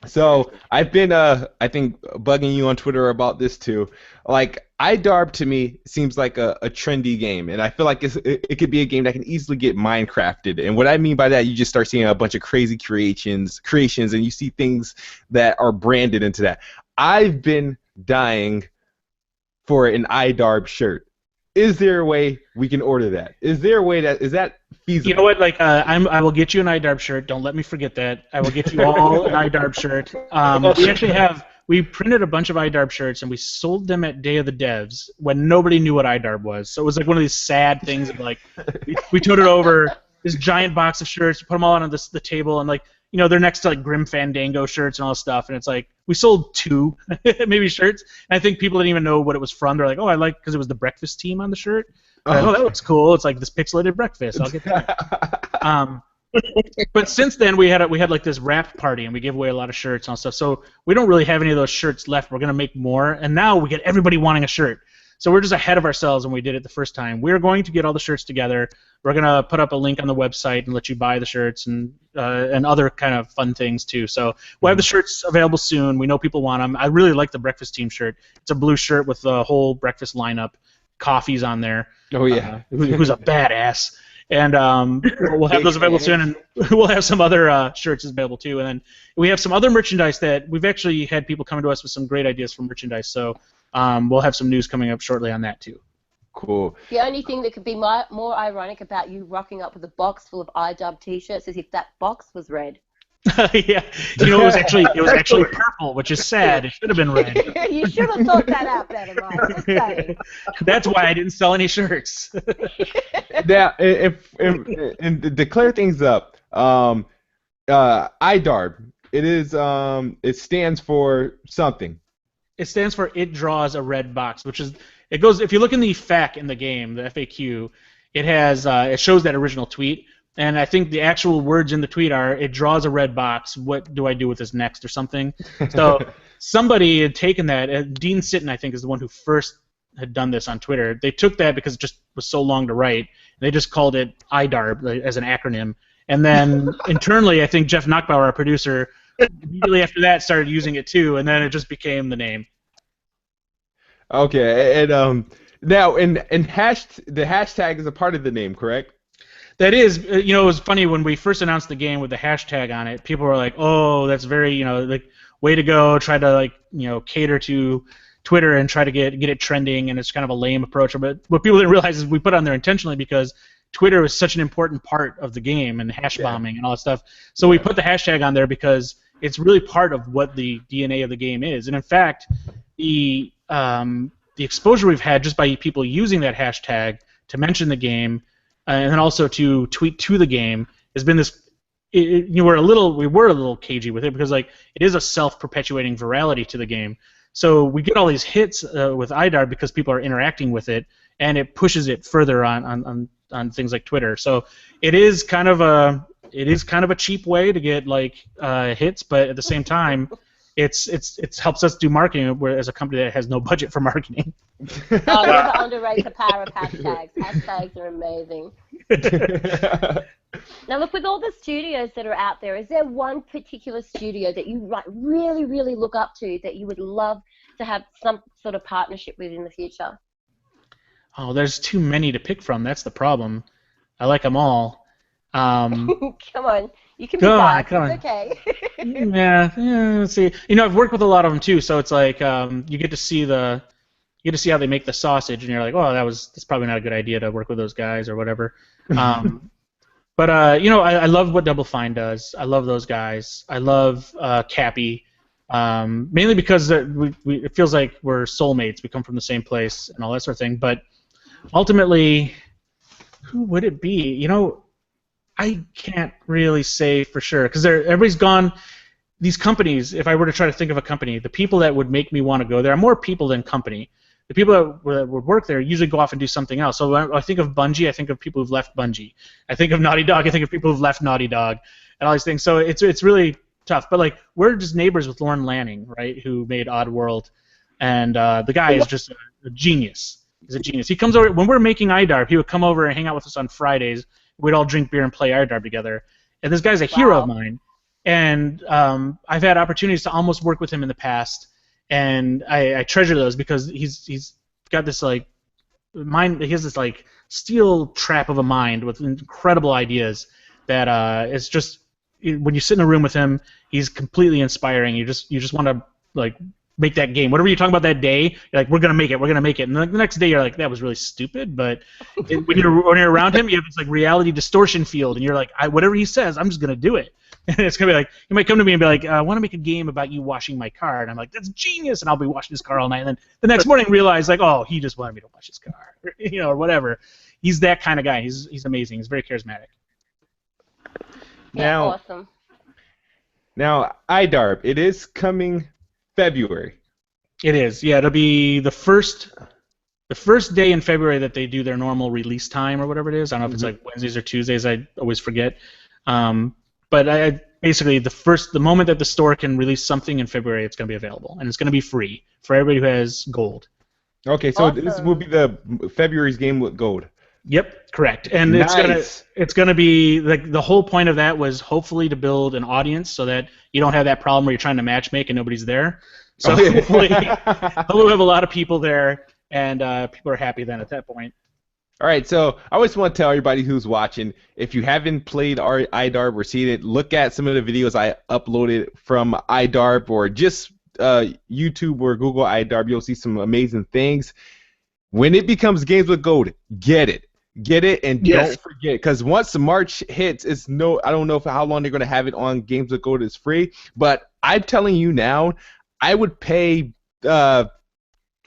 So I've been, I think, bugging you on Twitter about this too. Like IDARB to me seems like a trendy game, and I feel like it could be a game that can easily get Minecrafted. And what I mean by that, you just start seeing a bunch of crazy creations, and you see things that are branded into that. I've been dying for an IDARB shirt. Is there a way we can order that? Is there a way is that feasible? You know what? Like, I will get you an IDARB shirt. Don't let me forget that. I will get you all an IDARB shirt. We actually we printed a bunch of IDARB shirts, and we sold them at Day of the Devs when nobody knew what IDARB was. So it was like one of these sad things of like, we toted over this giant box of shirts, put them all on the table, and like, they're next to like Grim Fandango shirts and all this stuff, and it's like we sold 2 maybe shirts, and I think people didn't even know what it was from. They're like, oh, I like because it was the breakfast team on the shirt. Oh, that looks cool. It's like this pixelated breakfast. I'll get that. But since then we had like this wrap party, and we gave away a lot of shirts and all stuff. So we don't really have any of those shirts left. We're gonna make more, and now we get everybody wanting a shirt. So we're just ahead of ourselves when we did it the first time. We're going to get all the shirts together. We're going to put up a link on the website and let you buy the shirts and other kind of fun things too. So we'll have the shirts available soon. We know people want them. I really like the breakfast team shirt. It's a blue shirt with the whole breakfast lineup. Coffee's on there. Oh, yeah. Who's a badass. And we'll have those available soon, and we'll have some other shirts available too. And then we have some other merchandise that we've actually had people coming to us with some great ideas for merchandise. So we'll have some news coming up shortly on that too. Cool. The only thing that could be more ironic about you rocking up with a box full of IDARB t-shirts is if that box was red. Yeah, it was actually purple, which is sad. It should have been red. You should have thought that out better, Mike. That's why I didn't sell any shirts. Now, and to clear things up, IDARB, it stands for something. It stands for It Draws a Red Box, which is it goes. If you look in the FAQ in the game, the FAQ, it has it shows that original tweet, and I think the actual words in the tweet are, "It draws a red box. What do I do with this next?" or something. So somebody had taken that. Dean Sitton, I think, is the one who first had done this on Twitter. They took that because it just was so long to write. And they just called it IDARB as an acronym. And then internally, I think Jeff Nachbauer, our producer, immediately after that started using it too, and then it just became the name. Okay, and now the hashtag is a part of the name, correct? That is, it was funny when we first announced the game with the hashtag on it. People were like, "Oh, that's very, like, way to go! Try to, like, cater to Twitter and try to get it trending," and it's kind of a lame approach. But what people didn't realize is we put it on there intentionally because Twitter was such an important part of the game and hash bombing and all that stuff. So we put the hashtag on there because it's really part of what the DNA of the game is. And in fact, the exposure we've had just by people using that hashtag to mention the game and then also to tweet to the game has been this. We were a little cagey with it because, like, it is a self-perpetuating virality to the game. So we get all these hits with IDARB because people are interacting with it, and it pushes it further on things like Twitter. So it is kind of a cheap way to get, like, hits, but at the same time, it's helps us do marketing as a company that has no budget for marketing. Oh, never underrate the power of hashtags. Hashtags are amazing. Now, look, with all the studios that are out there, is there one particular studio that you really, really look up to that you would love to have some sort of partnership with in the future? Oh, there's too many to pick from. That's the problem. I like them all. Come on, you can be biased. It's okay. yeah. Let's see. I've worked with a lot of them too, so it's like you get to see how they make the sausage, and you're like, oh, that's probably not a good idea to work with those guys or whatever. But I love what Double Fine does. I love those guys. I love Cappy, mainly because it feels like we're soulmates. We come from the same place and all that sort of thing. But ultimately, who would it be? I can't really say for sure because everybody's gone. These companies, if I were to try to think of a company, the people that would make me want to go there are more people than company. The people that would work there usually go off and do something else. So when I think of Bungie, I think of people who've left Bungie. I think of Naughty Dog, I think of people who've left Naughty Dog, and all these things. So it's really tough. But, like, we're just neighbors with Lorne Lanning, right, who made Oddworld, and the guy is just a genius. He's a genius. He comes over when we're making IDARB. He would come over and hang out with us on Fridays. We'd all drink beer and play IDARB together. And this guy's a hero of mine. And I've had opportunities to almost work with him in the past. And I treasure those because he's got this, like, mind. He has this, like, steel trap of a mind with incredible ideas that it's just when you sit in a room with him, he's completely inspiring. You just want to, like, make that game. Whatever you're talking about that day, you're like, we're gonna make it. And the next day you're like, that was really stupid. But when you're around him, you have this, like, reality distortion field, and you're like, whatever he says, I'm just gonna do it. And it's gonna be like, you might come to me and be like, I want to make a game about you washing my car, and I'm like, that's genius, and I'll be washing his car all night, and then the next morning realize, like, oh, he just wanted me to wash his car, or whatever. He's that kind of guy. He's amazing. He's very charismatic. Yeah, awesome. Now, IDARB, it is coming February. It is. Yeah, it'll be the first day in February that they do their normal release time or whatever it is. I don't know if it's like Wednesdays or Tuesdays. I always forget. But I basically the moment that the store can release something in February, it's going to be available, and it's going to be free for everybody who has gold. Okay, so this will be the February's game with gold. Yep, correct. And nice. it's gonna be, like, the whole point of that was hopefully to build an audience so that you don't have that problem where you're trying to matchmake and nobody's there. So hopefully we'll have a lot of people there, and people are happy then at that point. All right, so I always want to tell everybody who's watching, if you haven't played IDARB or seen it, look at some of the videos I uploaded from IDARB, or just YouTube or Google IDARB. You'll see some amazing things. When it becomes Games with Gold, get it, and don't forget, because once March hits, I don't know for how long they're going to have it on Games with Gold. It's free, but I'm telling you now, I would pay $15,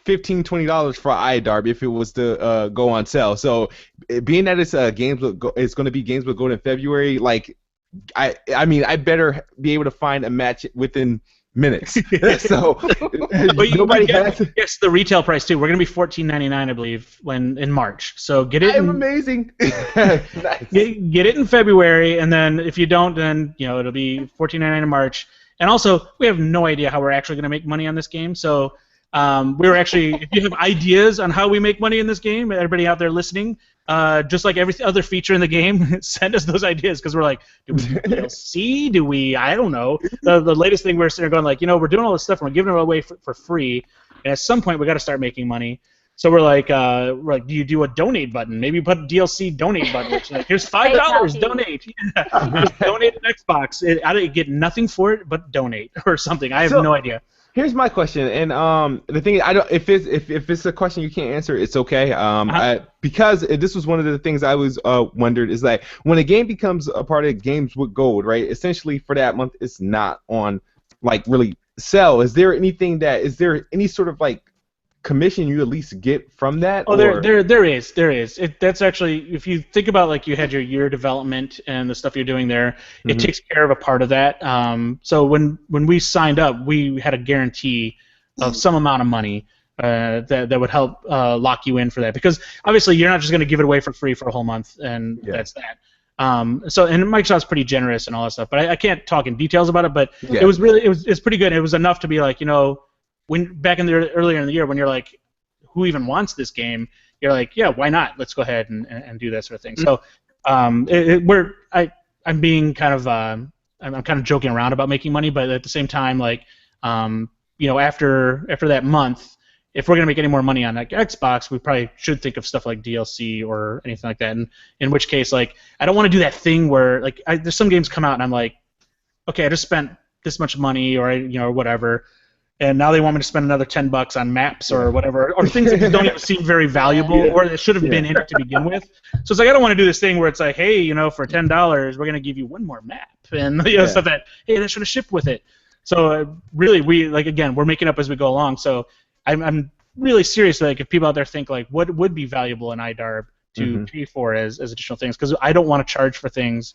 $20 for IDARB if it was to go on sale. So, being that it's it's going to be Games with Gold in February, like, I mean, I better be able to find a match within minutes. So But nobody has. Yes, the retail price too. We're gonna be $14.99, I believe, in March. So get it. I am amazing. Nice. Get it in February, and then if you don't, then it'll be $14.99 in March. And also, we have no idea how we're actually gonna make money on this game. So we were actually, if you have ideas on how we make money in this game, everybody out there listening, just like every other feature in the game, send us those ideas, because we're like, do we do DLC? Do we? I don't know. The latest thing we're sitting there going like, we're doing all this stuff and we're giving it away for free, and at some point we got to start making money. So we're like, do you do a donate button? Maybe put a DLC donate button. Which like, here's $5, donate. Just donate an Xbox. I don't get nothing for it, but donate or something. I have no idea. Here's my question, and the thing is, I don't. If it's a question you can't answer, it's okay. Because this was one of the things I was wondered is like when a game becomes a part of Games with Gold, right? Essentially for that month, it's not on like really sell. Is there any sort of like commission you at least get from that? Oh, there is. That's actually, if you think about like you had your year development and the stuff you're doing there, it takes care of a part of that. So when we signed up, we had a guarantee of some amount of money that would help lock you in for that, because obviously you're not just going to give it away for free for a whole month and that's that. So and Microsoft's pretty generous and all that stuff, but I can't talk in details about it. But it's pretty good. It was enough to be like, when back in the earlier in the year when you're like, who even wants this game? You're like, yeah, why not? Let's go ahead and do that sort of thing. So I'm being kind of I'm kind of joking around about making money, but at the same time, like after that month, if we're gonna make any more money on like Xbox, we probably should think of stuff like DLC or anything like that. And in which case, like, I don't want to do that thing where like there's some games come out and I'm like, okay, I just spent this much money or whatever. And now they want me to spend another $10 on maps or whatever, or things that don't even seem very valuable, or that should have been in it to begin with. So it's like I don't want to do this thing where it's like, hey, for $10 we're gonna give you one more map and stuff that that should have shipped with it. So really, we're making up as we go along. So I'm really serious. Like if people out there think like, what would be valuable in IDARB to pay for as additional things, because I don't want to charge for things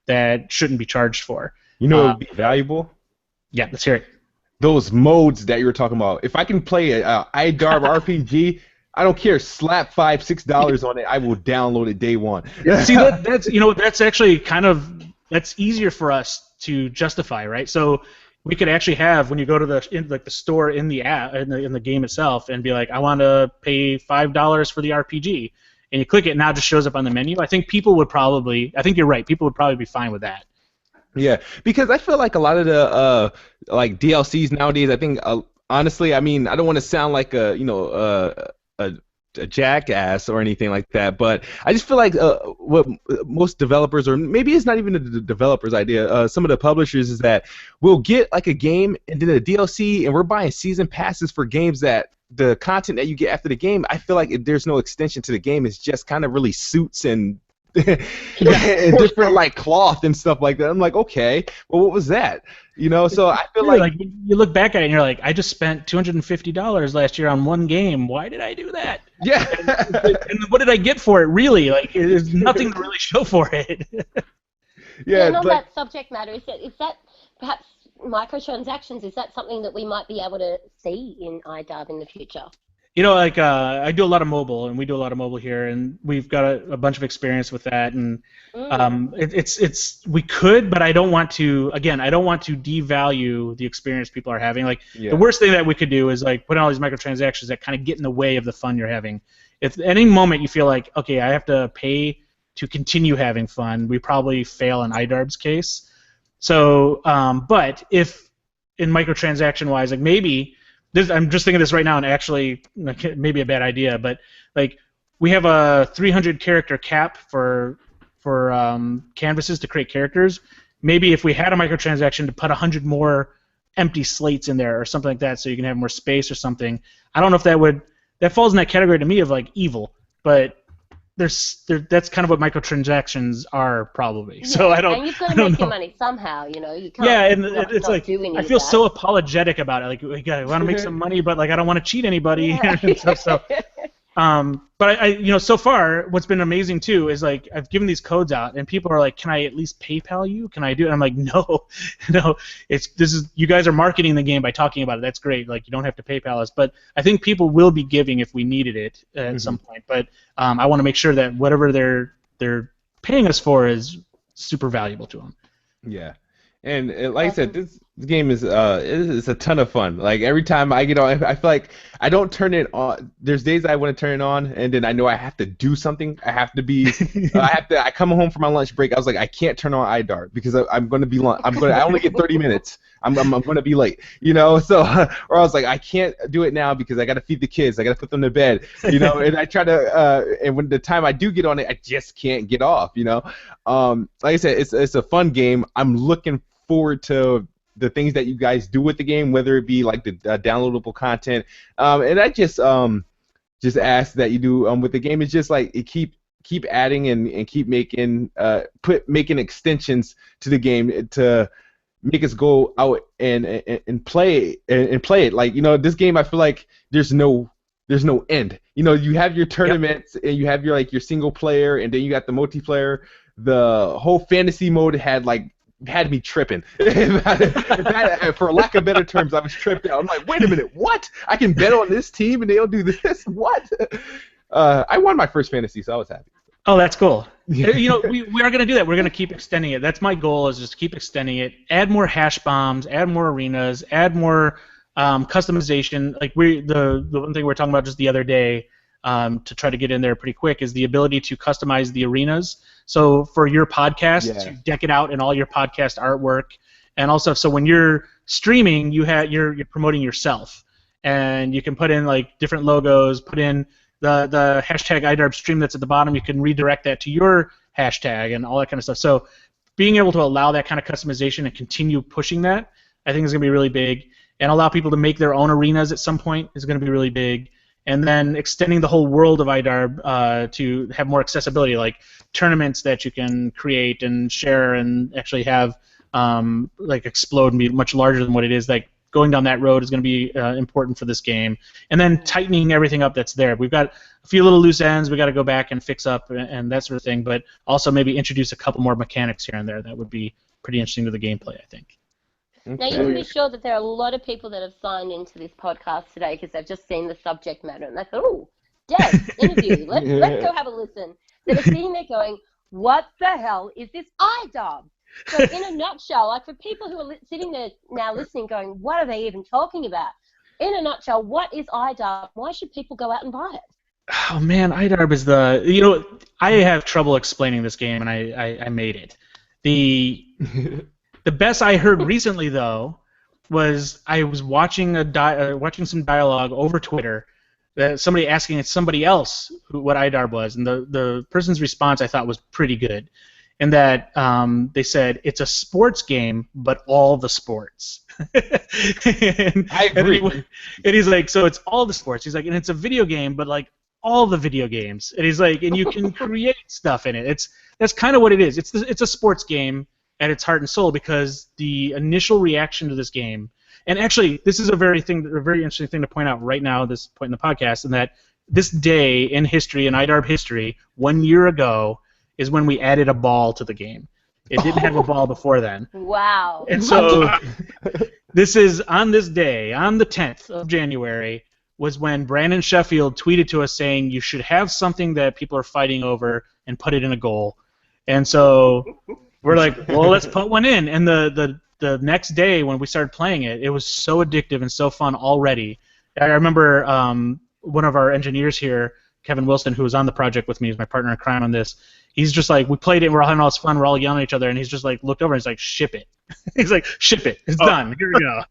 that shouldn't be charged for. What would be valuable? Yeah, let's hear it. Those modes that you were talking about. If I can play a IDARB RPG, I don't care. Slap $5-6 on it. I will download it day one. See, that's actually that's easier for us to justify, right? So we could actually have, when you go to the store in the app in the game itself and be like, I want to pay $5 for the RPG, and you click it, and now it just shows up on the menu. I think you're right. People would probably be fine with that. Yeah, because I feel like a lot of the like DLCs nowadays, I think honestly, I mean, I don't want to sound like a jackass or anything like that, but I just feel like what most developers, or maybe it's not even the developers' idea, some of the publishers, is that we'll get like a game and then a DLC, and we're buying season passes for games that the content that you get after the game, I feel like if there's no extension to the game, it's just kind of really suits and and different like cloth and stuff like that. I'm like, okay, well, what was that? So I feel like you look back at it and you're like, I just spent $250 last year on one game. Why did I do that? Yeah. and what did I get for it? Really, like, there's nothing to really show for it. Yeah. And on that subject matter, is that perhaps microtransactions? Is that something that we might be able to see in IDARB in the future? I do a lot of mobile, and we do a lot of mobile here, and we've got a bunch of experience with that, and we could, but I don't want to. Again, I don't want to devalue the experience people are having. Like the worst thing that we could do is like put in all these microtransactions that kind of get in the way of the fun you're having. If at any moment you feel like, okay, I have to pay to continue having fun, we probably fail in IDARB's case. So, but if in microtransaction wise, like maybe. I'm just thinking of this right now, and actually, maybe a bad idea, but like we have a 300 character cap for canvases to create characters. Maybe if we had a microtransaction to put 100 more empty slates in there or something like that, so you can have more space or something. I don't know if that falls in that category to me of like evil, but that's kind of what microtransactions are probably. Yeah, so I don't. And you've got to make your money somehow, You can't. Yeah, and it's like I feel so apologetic about it. Like I want to make some money, but like I don't want to cheat anybody and stuff. So But so far, what's been amazing too is like I've given these codes out, and people are like, "Can I at least PayPal you? Can I do it?" And I'm like, "No, no. You guys are marketing the game by talking about it. That's great. Like you don't have to PayPal us." But I think people will be giving if we needed it at some point. But I want to make sure that whatever they're paying us for is super valuable to them. Yeah. And like I said, this game is it's a ton of fun. Like every time I get on, I feel like I don't turn it on. There's days I want to turn it on, and then I know I have to do something. I have to be. I come home from my lunch break. I was like, I can't turn on IDARB because I'm going to be. I only get 30 minutes. I'm going to be late. So or I was like, I can't do it now because I got to feed the kids. I got to put them to bed. And I try to. And when the time I do get on it, I just can't get off. Like I said, it's a fun game. I'm looking forward to the things that you guys do with the game, whether it be like the downloadable content, and I just ask that you do with the game is just like it keep adding and keep making making extensions to the game to make us go out and play it. Like this game, I feel like there's no end. You have your tournaments and you have your single player, and then you got the multiplayer. The whole fantasy mode had me tripping. For lack of better terms, I was tripped out. I'm like, wait a minute, what? I can bet on this team and they'll do this? What? I won my first fantasy, so I was happy. Oh, that's cool. We are going to do that. We're going to keep extending it. That's my goal, is just keep extending it. Add more hash bombs, add more arenas, add more customization. Like the one thing we were talking about just the other day, to try to get in there pretty quick, is the ability to customize the arenas. So for your podcast, to deck it out in all your podcast artwork, and also so when you're streaming, you're promoting yourself, and you can put in like different logos, put in the hashtag IDARB stream that's at the bottom. You can redirect that to your hashtag and all that kind of stuff. So being able to allow that kind of customization and continue pushing that, I think is going to be really big, and allow people to make their own arenas at some point is going to be really big. And then extending the whole world of IDARB to have more accessibility, like tournaments that you can create and share and actually have explode and be much larger than what it is. Like going down that road is going to be important for this game. And then tightening everything up that's there. We've got a few little loose ends we got to go back and fix up and that sort of thing, but also maybe introduce a couple more mechanics here and there that would be pretty interesting to the gameplay, I think. Okay. Now, you can be sure that there are a lot of people that have signed into this podcast today because they've just seen the subject matter and they thought, oh, Des, interview, let's go have a listen. That are sitting there going, what the hell is this IDARB? So in a nutshell, like for people who are sitting there now listening going, what are they even talking about? In a nutshell, what is IDARB? Why should people go out and buy it? Oh, man, IDARB is I have trouble explaining this game, and I made it. The best I heard recently, though, was I was watching watching some dialogue over Twitter, somebody asking somebody else what IDARB was, and the person's response I thought was pretty good, in that they said it's a sports game, but all the sports. I agree. And he's like, so it's all the sports. He's like, and it's a video game, but like all the video games. And he's like, and you can create stuff in it. That's kind of what it is. It's a sports game at its heart and soul, because the initial reaction to this game, and actually this is a very interesting thing to point out right now at this point in the podcast, and that this day in history, in IDARB history, 1 year ago, is when we added a ball to the game. It didn't have a ball before then. Wow. And so this is on this day, on the 10th of January, was when Brandon Sheffield tweeted to us saying you should have something that people are fighting over and put it in a goal. And so we're like, well, let's put one in. And the next day when we started playing it, it was so addictive and so fun already. I remember one of our engineers here, Kevin Wilson, who was on the project with me, is my partner in crime on this. He's just like, we played it, and we're all having all this fun, we're all yelling at each other, and he's just like looked over and he's like, ship it. He's like, ship it. It's done. Here we go.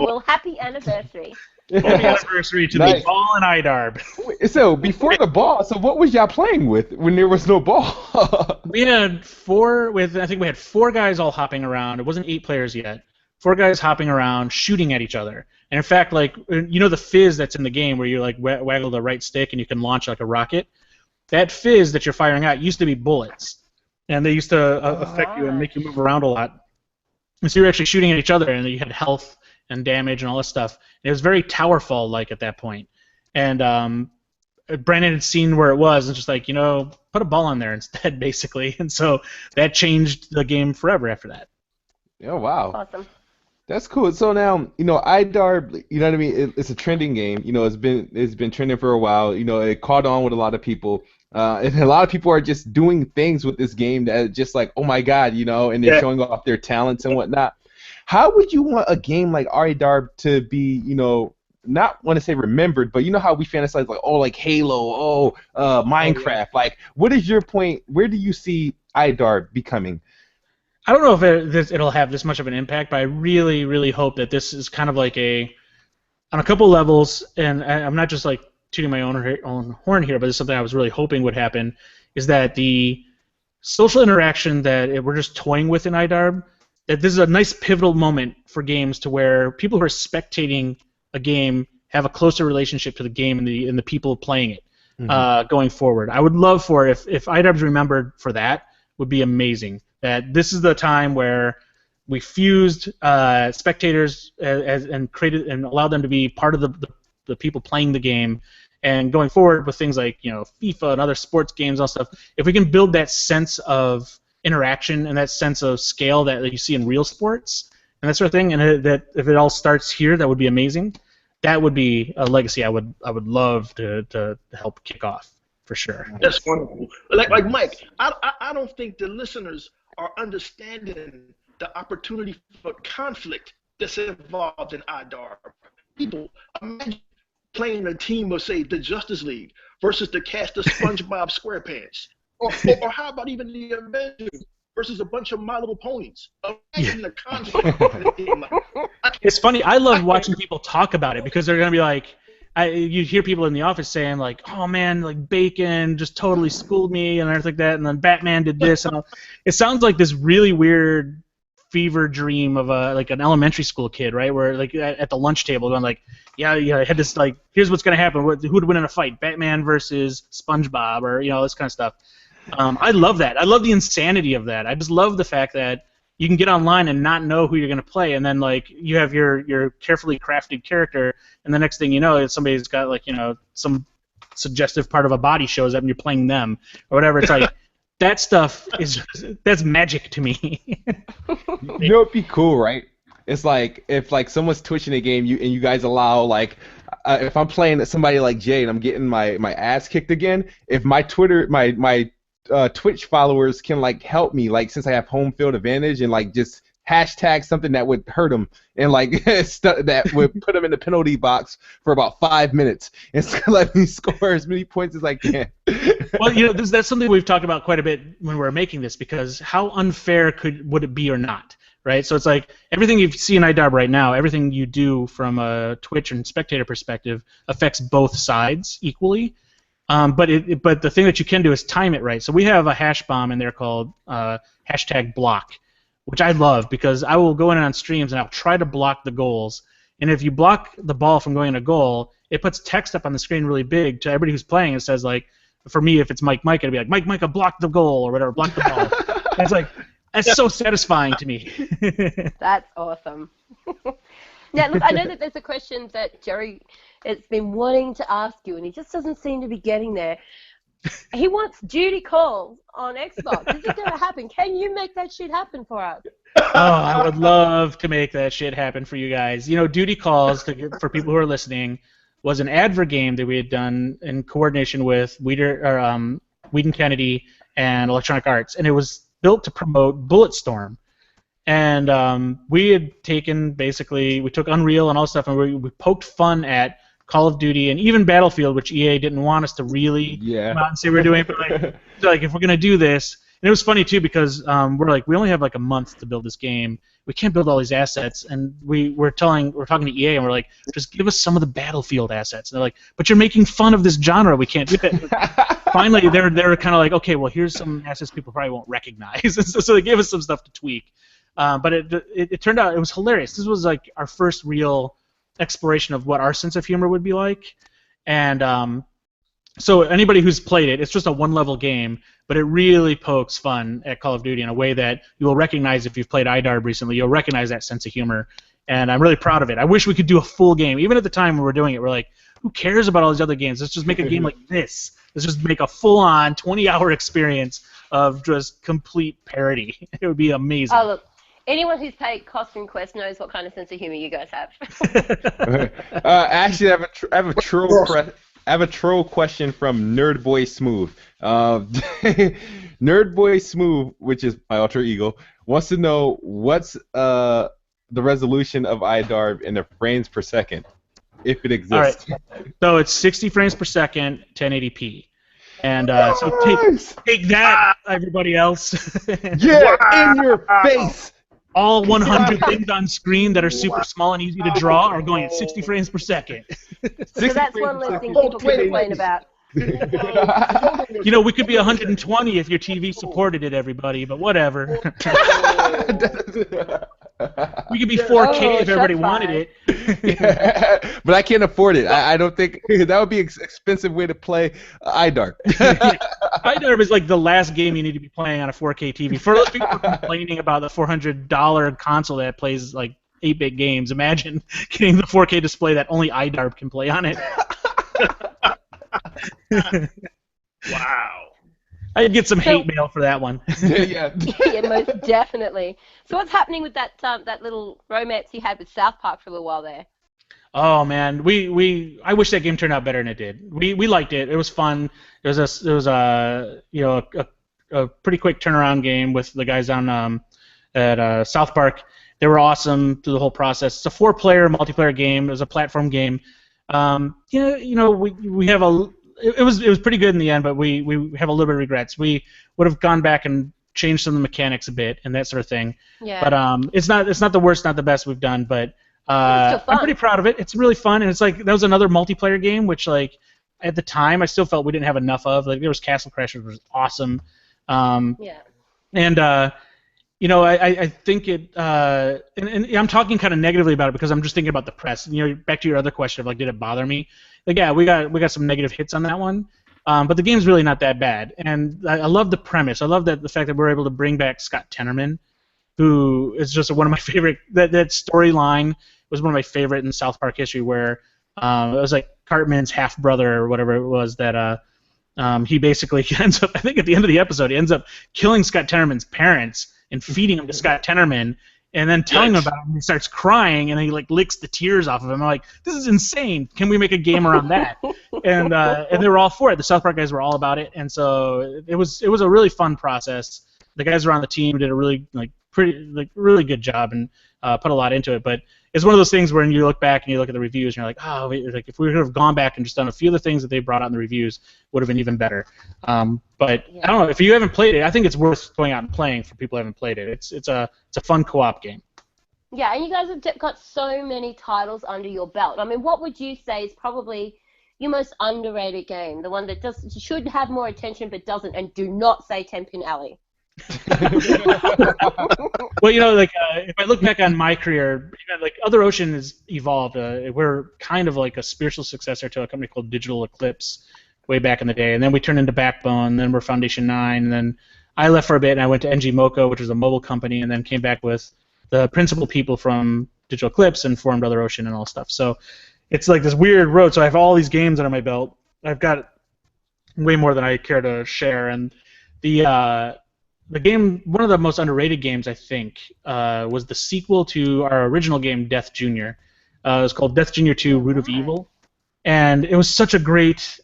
Well, happy anniversary. Happy anniversary to the ball and IDARB. So before the ball, so what was y'all playing with when there was no ball? We had I think we had 4 guys all hopping around. It wasn't 8 players yet. 4 guys hopping around, shooting at each other. And in fact, like, the fizz that's in the game where you like waggle the right stick and you can launch like a rocket? That fizz that you're firing out used to be bullets. And they used to affect you and make you move around a lot. And so you were actually shooting at each other, and you had health and damage and all this stuff. And it was very Towerfall-like at that point. And Brandon had seen where it was and just like, put a ball on there instead, basically. And so that changed the game forever after that. Oh wow. Awesome. That's cool. So now, IDARB, you know what I mean? It's a trending game. It's been trending for a while. It caught on with a lot of people. And a lot of people are just doing things with this game that are just like, oh my God, and they're showing off their talents and whatnot. How would you want a game like IDARB to be, not want to say remembered, but you know how we fantasize like Halo, Minecraft. Like, what is your point? Where do you see IDARB becoming? I don't know if it'll have this much of an impact, but I really, really hope that this is kind of like on a couple levels, and I'm not just like tooting my own horn here, but it's something I was really hoping would happen, is that the social interaction that we're just toying with in IDARB, that this is a nice pivotal moment for games to where people who are spectating a game have a closer relationship to the game and the people playing it going forward. I would love for if IDARB's remembered for that, would be amazing. That this is the time where we fused spectators and created and allowed them to be part of the people playing the game. And going forward with things like FIFA and other sports games and stuff, if we can build that sense of interaction and that sense of scale that you see in real sports and that sort of thing, and that if it all starts here, that would be amazing. That would be a legacy I would love to help kick off for sure. That's wonderful. Like Mike, I don't think the listeners are understanding the opportunity for conflict that's involved in IDARB. People, imagine playing a team of, say, the Justice League versus the cast of SpongeBob SquarePants. Or how about even the Avengers versus a bunch of My Little Ponies? Imagine the conflict. It's funny. I love watching people talk about it because they're going to be like, you hear people in the office saying like, "Oh man, like Bacon just totally schooled me," and everything like that, and then Batman did this, and it sounds like this really weird fever dream of an elementary school kid, right? Where like at the lunch table going like, yeah, I had this like, here's what's gonna happen. Who would win in a fight? Batman versus SpongeBob, or this kind of stuff. I love that. I love the insanity of that. I just love the fact that you can get online and not know who you're going to play, and then like you have your carefully crafted character, and the next thing you know, somebody's got like some suggestive part of a body shows up, and you're playing them or whatever. It's like that stuff that's magic to me. It'd be cool, right? It's like if like someone's twitching a game, you guys allow like. If I'm playing somebody like Jay and I'm getting my ass kicked again, if my Twitch followers can like help me, like since I have home field advantage, and like just hashtag something that would hurt them and like that would put them in the penalty box for about 5 minutes and let me score as many points as I can. Well, that's something we've talked about quite a bit when we're making this, because how unfair would it be or not, right? So it's like everything you see in IDARB right now, everything you do from a Twitch and spectator perspective affects both sides equally. But the thing that you can do is time it right. So we have a hash bomb in there called #block, which I love because I will go in on streams and I'll try to block the goals. And if you block the ball from going in a goal, it puts text up on the screen really big to everybody who's playing. It says like, for me, if it's Mike, it'd be like Mike, Micah, block the goal or whatever, block the ball. And it's like that's so satisfying to me. That's awesome. Yeah, look, I know that there's a question that Jerry has been wanting to ask you, and he just doesn't seem to be getting there. He wants duty calls on Xbox. Is it going to happen? Can you make that shit happen for us? Oh, I would love to make that shit happen for you guys. Duty calls, for people who are listening, was an advert game that we had done in coordination with Whedon Kennedy and Electronic Arts, and it was built to promote Bulletstorm. And we had taken, basically, we took Unreal and all stuff, and we poked fun at Call of Duty and even Battlefield, which EA didn't want us to really come out and say we're doing it, but like if we're going to do this, and it was funny too because we're like, we only have like a month to build this game. We can't build all these assets, and we're talking to EA, and we're like, just give us some of the Battlefield assets. And they're like, but you're making fun of this genre. We can't do that. Finally, they're kind of like, okay, well, here's some assets people probably won't recognize. So they gave us some stuff to tweak. But it turned out it was hilarious. This was like our first real exploration of what our sense of humor would be like. And so anybody who's played it, it's just a one-level game, but it really pokes fun at Call of Duty in a way that you will recognize if you've played IDARB recently. You'll recognize that sense of humor and I'm really proud of it. I wish we could do a full game. Even at the time when we were doing it, we're like, who cares about all these other games? Let's just make a game like this. Let's just make a full-on 20-hour experience of just complete parody. It would be amazing. Oh, look. Anyone who's played Costume Quest knows what kind of sense of humor you guys have. Actually, I have a troll question from Nerd Boy Smooth. Nerd Boy Smooth, which is my alter ego, wants to know what's the resolution of IDARB in the frames per second, if it exists. All right. So it's 60 frames per second, 1080p. And so take that, everybody else. Yeah, in your face. All 100 things on screen that are super small and easy to draw are going at 60 frames per second. So that's one less thing people can complain about. You know, we could be 120 if your TV supported it, everybody, but whatever. We could be 4K if everybody wanted it. Yeah, but I can't afford it. I don't think that would be an expensive way to play IDARB. Yeah. IDARB is like the last game you need to be playing on a 4K TV. For those people complaining about the $400 console that plays like 8-bit games, imagine getting the 4K display that only IDARB can play on it. Wow. I'd get some hate mail for that one. Yeah. Yeah, most definitely. So what's happening with that little romance you had with South Park for a little while there? Oh man, I wish that game turned out better than it did. We liked it. It was fun. It was a pretty quick turnaround game with the guys on at South Park. They were awesome through the whole process. It's a 4-player multiplayer game. It was a platform game. We have it was pretty good in the end, but we have a little bit of regrets. We would have gone back and changed some of the mechanics a bit and that sort of thing. Yeah. But it's not the worst, not the best we've done, but I'm pretty proud of it. It's really fun, and it's like that was another multiplayer game, which like at the time I still felt we didn't have enough of. Like there was Castle Crashers, which was awesome. Yeah. And I think it, and I'm talking kind of negatively about it because I'm just thinking about the press. You know, back to your other question of like, did it bother me? Like, yeah, we got some negative hits on that one, but the game's really not that bad. And I love the premise. I love the fact that we're able to bring back Scott Tenorman, who is just one of my favorite. That storyline was one of my favorite in South Park history, where it was like Cartman's half brother or whatever it was that. He basically ends up, I think at the end of the episode, he ends up killing Scott Tenorman's parents and feeding him to Scott Tenorman, and then telling him about it, and he starts crying, and he like licks the tears off of him. I'm like, this is insane. Can we make a game around that? And they were all for it. The South Park guys were all about it, and so it was a really fun process. The guys around the team did a really really good job and put a lot into it. But it's one of those things where you look back and you look at the reviews and you're like, oh, like if we would have gone back and just done a few of the things that they brought out in the reviews, would have been even better. But yeah. I don't know, if you haven't played it, I think it's worth going out and playing for people who haven't played it. It's a fun co-op game. Yeah, and you guys have got so many titles under your belt. I mean, what would you say is probably your most underrated game, the one that should have more attention but doesn't, and do not say 10-Pin Alley? Well, if I look back on my career, like Other Ocean has evolved. We're kind of like a spiritual successor to a company called Digital Eclipse way back in the day, and then we turned into Backbone, then we're Foundation 9, and then I left for a bit and I went to NG Moco, which was a mobile company, and then came back with the principal people from Digital Eclipse and formed Other Ocean and all stuff. So it's like this weird road. So I have all these games under my belt. I've got way more than I care to share, and the game, one of the most underrated games, I think, was the sequel to our original game, Death Jr. It was called Death Jr. 2: Root of Evil, and it was such a great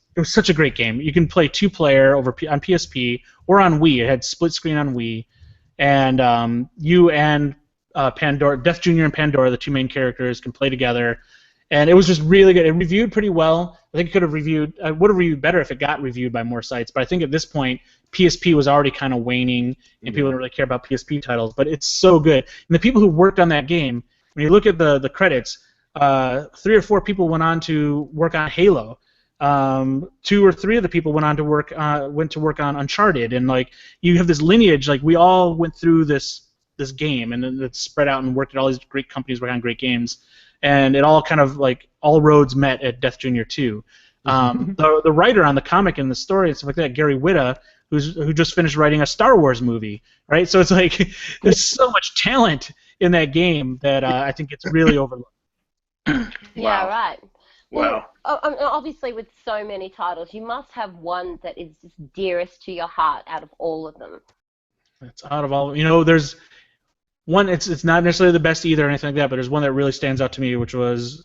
game. You can play 2-player on PSP or on Wii. It had split screen on Wii, and you and Pandora, Death Jr. and Pandora, the two main characters, can play together. And it was just really good. It reviewed pretty well. I think it would have reviewed better if it got reviewed by more sites. But I think at this point, PSP was already kind of waning, and people don't really care about PSP titles. But it's so good. And the people who worked on that game, when you look at the credits, 3 or 4 people went on to work on Halo. 2 or 3 of the people went to work on Uncharted. And like you have this lineage. Like we all went through this game, and then it's spread out and worked at all these great companies working on great games. And it all kind of like all roads met at Death Jr. 2. The writer on the comic and the story and stuff like that, Gary Whitta, who just finished writing a Star Wars movie, right? So it's like there's so much talent in that game that I think it's really overlooked. Yeah, right. Wow. Obviously, with so many titles, you must have one that is just dearest to your heart out of all of them. It's out of all, there's one. It's not necessarily the best either or anything like that, but there's one that really stands out to me, which was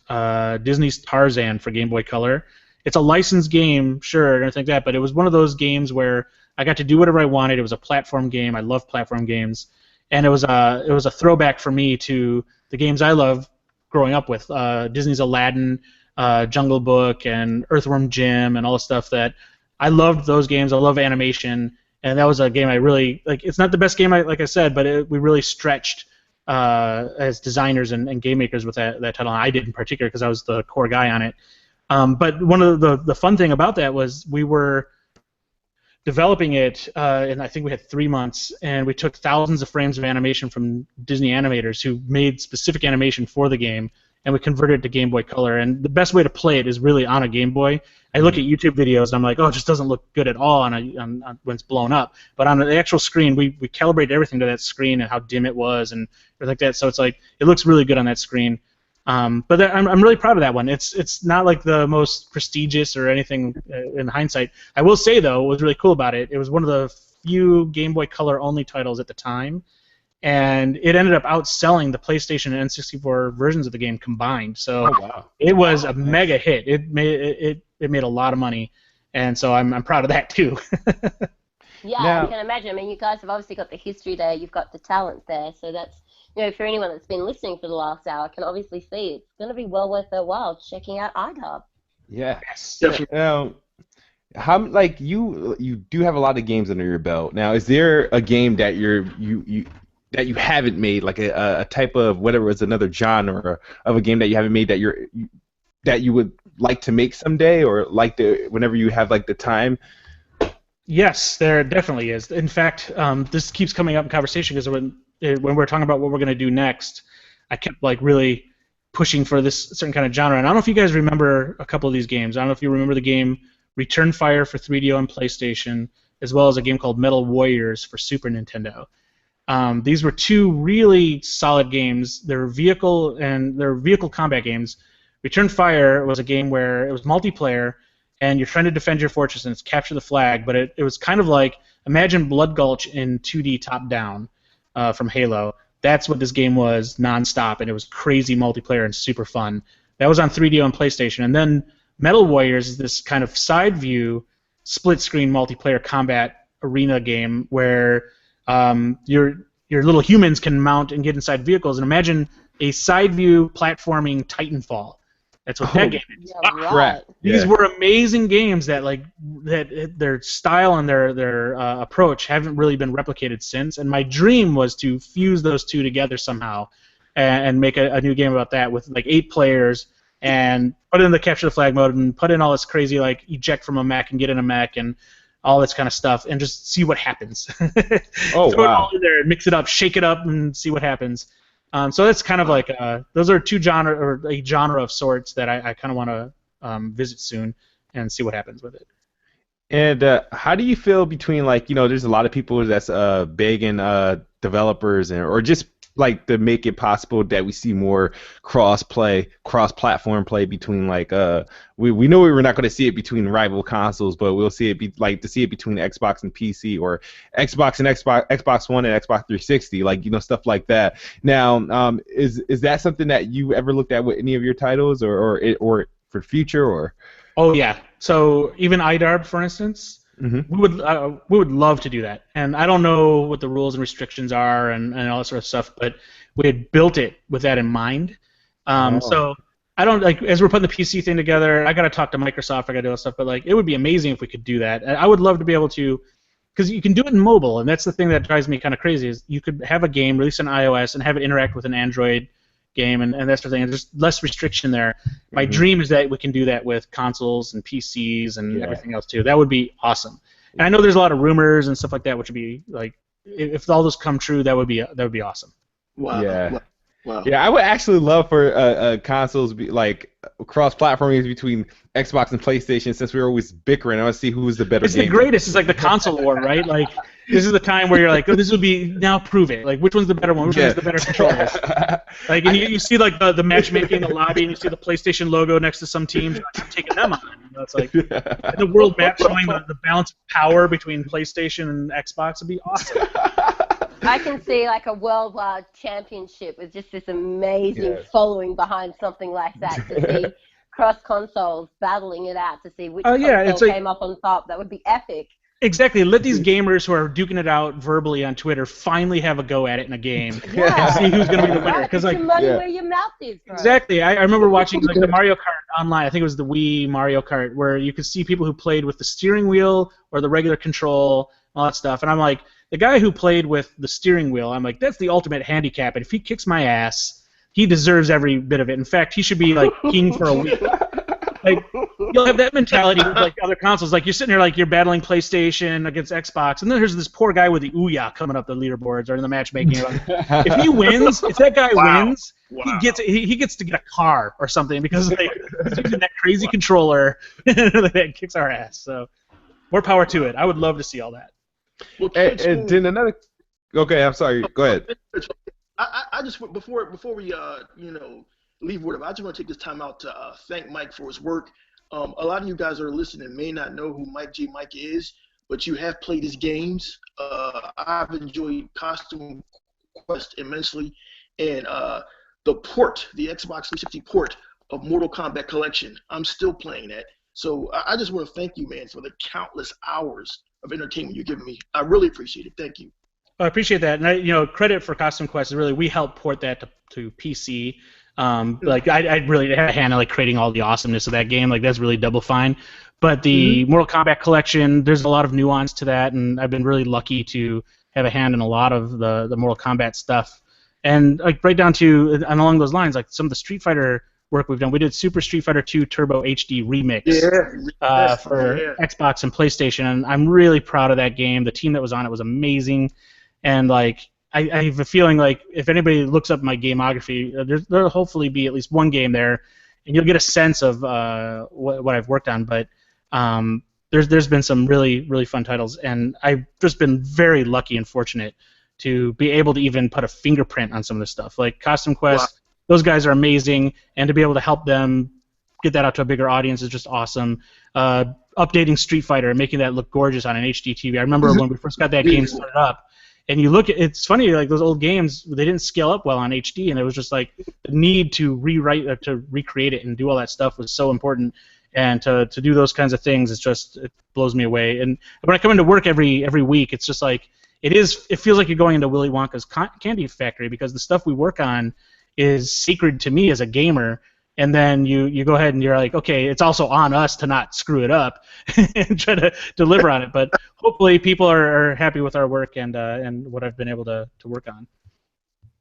Disney's Tarzan for Game Boy Color. It's a licensed game, sure, and everything like that, but it was one of those games where I got to do whatever I wanted. It was a platform game. I love platform games, and it was a throwback for me to the games I love growing up with. Disney's Aladdin, Jungle Book, and Earthworm Jim, and all the stuff that I loved those games. I love animation, and that was a game I really like. It's not the best game, like I said, but we really stretched as designers and game makers with that title. And I did in particular because I was the core guy on it. But one of the fun thing about that was we were developing it, and I think we had 3 months, and we took thousands of frames of animation from Disney animators who made specific animation for the game, and we converted it to Game Boy Color. And the best way to play it is really on a Game Boy. I look at YouTube videos, and I'm like, oh, it just doesn't look good at all on when it's blown up. But on the actual screen, we calibrated everything to that screen and how dim it was and everything like that. So it's like it looks really good on that screen. But I'm really proud of that one. It's not like the most prestigious or anything in hindsight. I will say, though, what was really cool about it, it was one of the few Game Boy Color only titles at the time, and it ended up outselling the PlayStation and N64 versions of the game combined. So it was a mega hit. It made a lot of money, and so I'm proud of that too. Yeah, now, I can imagine. I mean, you guys have obviously got the history there. You've got the talent there, so that's. For anyone that's been listening for the last hour, can obviously see it's going to be well worth their while checking out IDARB. Yeah. Now, you do have a lot of games under your belt. Now, is there a game that that you haven't made, like a type of whatever is another genre of a game that you haven't made that you would like to make someday, or like whenever you have like the time? Yes, there definitely is. In fact, this keeps coming up in conversation because when we're talking about what we're going to do next, I kept like really pushing for this certain kind of genre. And I don't know if you guys remember a couple of these games. I don't know if you remember the game Return Fire for 3DO and PlayStation, as well as a game called Metal Warriors for Super Nintendo. These were two really solid games. They're vehicle combat games. Return Fire was a game where it was multiplayer, and you're trying to defend your fortress, and it's capture the flag. But it was kind of like, imagine Blood Gulch in 2D top-down. From Halo. That's what this game was nonstop, and it was crazy multiplayer and super fun. That was on 3DO and PlayStation. And then Metal Warriors is this kind of side view, split-screen multiplayer combat arena game where your little humans can mount and get inside vehicles. And imagine a side view platforming Titanfall. That's what that game is. Yeah, right. These were amazing games that their style and their approach haven't really been replicated since. And my dream was to fuse those two together somehow and make a new game about that with like 8 players and put in the capture the flag mode and put in all this crazy like eject from a mech and get in a mech and all this kind of stuff and just see what happens. Oh, Throw wow. it all in there, mix it up, shake it up, and see what happens. So that's kind of like those are two a genre of sorts that I kind of want to visit soon and see what happens with it. And how do you feel between there's a lot of people that's begging developers or just like to make it possible that we see more cross-platform play between we know we're not going to see it between rival consoles, but we'll see it to see it between Xbox and PC or Xbox and Xbox One and Xbox 360, stuff like that. Now, is that something that you ever looked at with any of your titles or for future or? Oh yeah. So even IDARB, for instance. Mm-hmm. We would love to do that, and I don't know what the rules and restrictions are and all that sort of stuff, but we had built it with that in mind. So I don't as we're putting the PC thing together. I got to talk to Microsoft. I got to do all that stuff, but it would be amazing if we could do that. And I would love to be able to, because you can do it in mobile, and that's the thing that drives me kind of crazy. Is you could have a game released on iOS and have it interact with an Android game and that sort of thing. And there's less restriction there. My dream is that we can do that with consoles and PCs and everything else too. That would be awesome. And I know there's a lot of rumors and stuff like that, which would be if all those come true, that would be awesome. Wow. Yeah. Wow. Yeah, I would actually love for consoles be cross-platforming between Xbox and PlayStation, since we're always bickering. I want to see who's the better. It's the greatest. It's like the console war, right? this is the time where you're like, oh, this would be, now prove it. Like, which one's the better one? Which one has the better controllers? Like, and you see like the matchmaking in the lobby, and you see the PlayStation logo next to some teams. Like, I'm taking them on. You know, it's like the world map showing the balance of power between PlayStation and Xbox would be awesome. I can see like a worldwide championship with just this amazing following behind something like that, to see cross consoles battling it out to see which console came up on top. That would be epic. Exactly. Let these gamers who are duking it out verbally on Twitter finally have a go at it in a game and see who's going to be the winner. Because your money where your mouth is, bro. Exactly. I remember watching like the Mario Kart online. I think it was the Wii Mario Kart, where you could see people who played with the steering wheel or the regular control, all that stuff. And I'm like, the guy who played with the steering wheel, I'm like, that's the ultimate handicap. And if he kicks my ass, he deserves every bit of it. In fact, he should be like king for a week. Like, you'll have that mentality with like other consoles. Like, you're sitting there like you're battling PlayStation against Xbox, and then there's this poor guy with the Ouya coming up the leaderboards or in the matchmaking. Like, if he wins, if that guy wins, he gets to get a car or something because like, he's using that crazy controller that kicks our ass. So, more power to it. I would love to see all that. Well, and then another. Okay, I'm sorry. Go ahead. I just before we leave whatever, I just want to take this time out to thank Mike for his work. A lot of you guys that are listening may not know who Mike J Mika is, but you have played his games. I've enjoyed Costume Quest immensely, and the Xbox 360 port of Mortal Kombat Collection. I'm still playing that. So I just want to thank you, man, for the countless hours of entertainment you're giving me. I really appreciate it. Thank you. I appreciate that, and credit for Costume Quest is really we helped port that to PC. Like I really had a hand in like creating all the awesomeness of that game. Like that's really Double Fine. But the Mortal Kombat collection, there's a lot of nuance to that, and I've been really lucky to have a hand in a lot of the Mortal Kombat stuff. And like right down to and along those lines, like some of the Street Fighter work we've done. We did Super Street Fighter 2 Turbo HD Remix for Xbox and PlayStation, and I'm really proud of that game. The team that was on it was amazing, and like I have a feeling like if anybody looks up my gameography, there'll hopefully be at least one game there, and you'll get a sense of what I've worked on. But there's been some really fun titles, and I've just been very lucky and fortunate to be able to even put a fingerprint on some of this stuff. Like Costume Quest, those guys are amazing, and to be able to help them get that out to a bigger audience is just awesome. Updating Street Fighter and making that look gorgeous on an HD TV. I remember when we first got that game started up, and you look at it's funny, like those old games, they didn't scale up well on HD, and it was just like the need to rewrite or to recreate it and do all that stuff was so important. And to do those kinds of things, it blows me away. And when I come into work every week, it's just like it feels like you're going into Willy Wonka's candy factory, because the stuff we work on is sacred to me as a gamer. And then you go ahead and you're like, okay, it's also on us to not screw it up and try to deliver on it. But hopefully people are happy with our work and what I've been able to work on.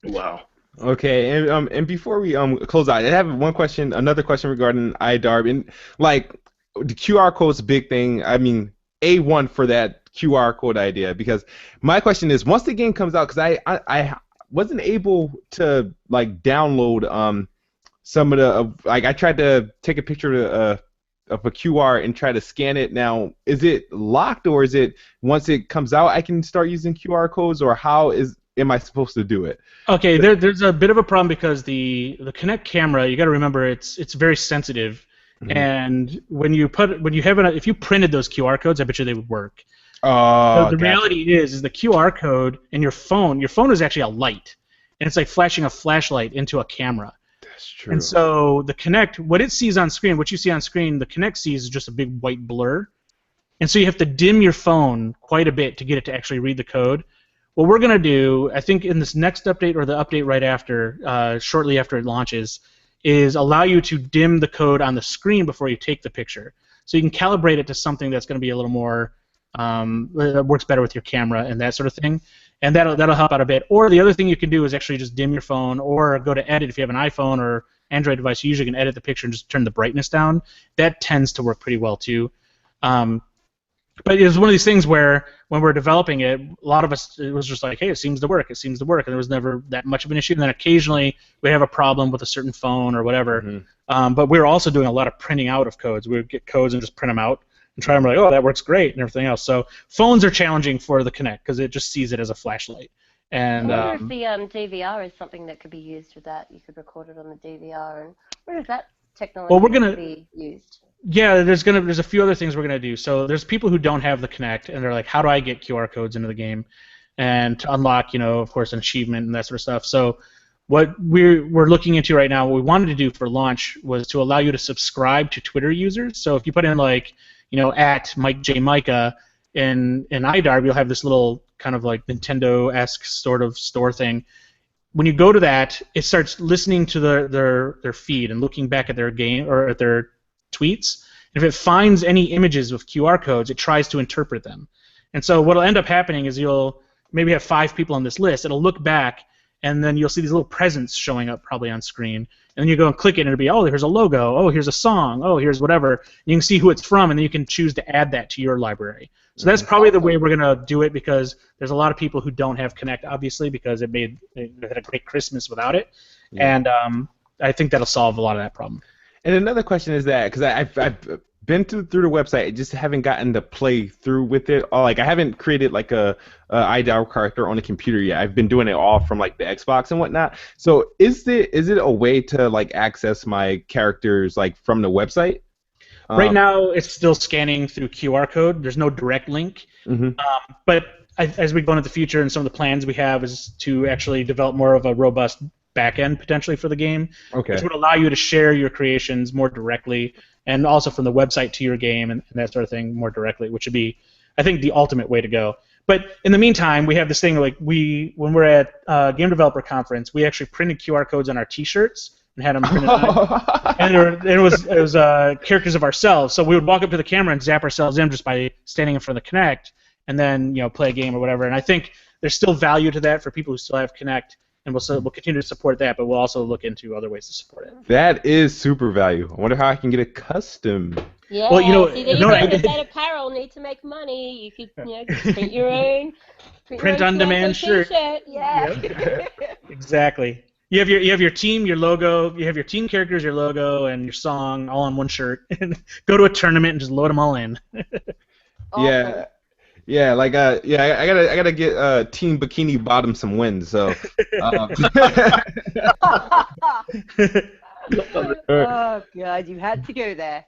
Wow. Okay, and before we close out, I have another question regarding IDARB, and like the QR code's a big thing. I mean, A1 for that QR code idea, because my question is, once the game comes out, because I wasn't able to like download some of the I tried to take a picture of a QR and try to scan it. Now, is it locked, or is it once it comes out I can start using QR codes, or how am I supposed to do it? Okay, there's a bit of a problem because the Kinect camera, you got to remember it's very sensitive, and if you printed those QR codes, I bet you they would work. Oh, the reality is the QR code in your phone is actually a light, and it's like flashing a flashlight into a camera. That's true. And so the Kinect, what it sees on screen, what you see on screen, the Kinect sees is just a big white blur, and so you have to dim your phone quite a bit to get it to actually read the code. What we're going to do, I think in this next update or the update right after, shortly after it launches, is allow you to dim the code on the screen before you take the picture. So you can calibrate it to something that's going to be a little more, that works better with your camera and that sort of thing. And that'll help out a bit. Or the other thing you can do is actually just dim your phone, or go to edit if you have an iPhone or Android device. You usually can edit the picture and just turn the brightness down. That tends to work pretty well too. But it was one of these things where when we're developing it, a lot of us, it was just like, hey, it seems to work, and there was never that much of an issue. And then occasionally we have a problem with a certain phone or whatever. But we were also doing a lot of printing out of codes. We would get codes and just print them out and try them like, oh, that works great and everything else. So phones are challenging for the Kinect because it just sees it as a flashlight. And I wonder if the DVR is something that could be used with that. You could record it on the DVR, and where does that technology could be used? Yeah, there's a few other things we're gonna do. So there's people who don't have the Kinect, and they're like, how do I get QR codes into the game, and to unlock, of course, an achievement and that sort of stuff. So what we're looking into right now, what we wanted to do for launch was to allow you to subscribe to Twitter users. So if you put in like, at Mike J Mika in IDARB, you'll have this little kind of like Nintendo-esque sort of store thing. When you go to that, it starts listening to their feed and looking back at their game or at their tweets. And if it finds any images with QR codes, it tries to interpret them. And so what'll end up happening is you'll maybe have 5 people on this list. It'll look back, and then you'll see these little presents showing up probably on screen. And then you go and click it, and it'll be, oh, here's a logo. Oh, here's a song. Oh, here's whatever. And you can see who it's from, and then you can choose to add that to your library. So that's probably the way we're going to do it, because there's a lot of people who don't have Kinect, obviously, because they had a great Christmas without it. Yeah. And I think that'll solve a lot of that problem. And another question is that, because I've been through the website, I just haven't gotten to play through with it. Or, like, I haven't created like a IDARB character on a computer yet. I've been doing it all from like the Xbox and whatnot. So is it a way to like access my characters like from the website? Right now, it's still scanning through QR code. There's no direct link. Mm-hmm. But as we go into the future, and some of the plans we have is to actually develop more of a robust backend potentially for the game, which would allow you to share your creations more directly, and also from the website to your game and that sort of thing more directly, which would be, I think, the ultimate way to go. But in the meantime, we have this thing like when we're at Game Developer Conference, we actually printed QR codes on our T-shirts and had them printed on. And it was characters of ourselves. So we would walk up to the camera and zap ourselves in just by standing in front of the Kinect, and then play a game or whatever. And I think there's still value to that for people who still have Kinect, and we'll continue to support that, but we'll also look into other ways to support it. That is super value. I wonder how I can get a custom. Yeah, well, that apparel need to make money. You could print your own. Print on demand shirt. Yeah. Yep. Exactly. You have your team, your logo. You have your team characters, your logo, and your song all on one shirt. And go to a tournament and just load them all in. Awesome. Yeah, like I gotta get Team Bikini Bottom some wins. So. Oh God, you had to go there.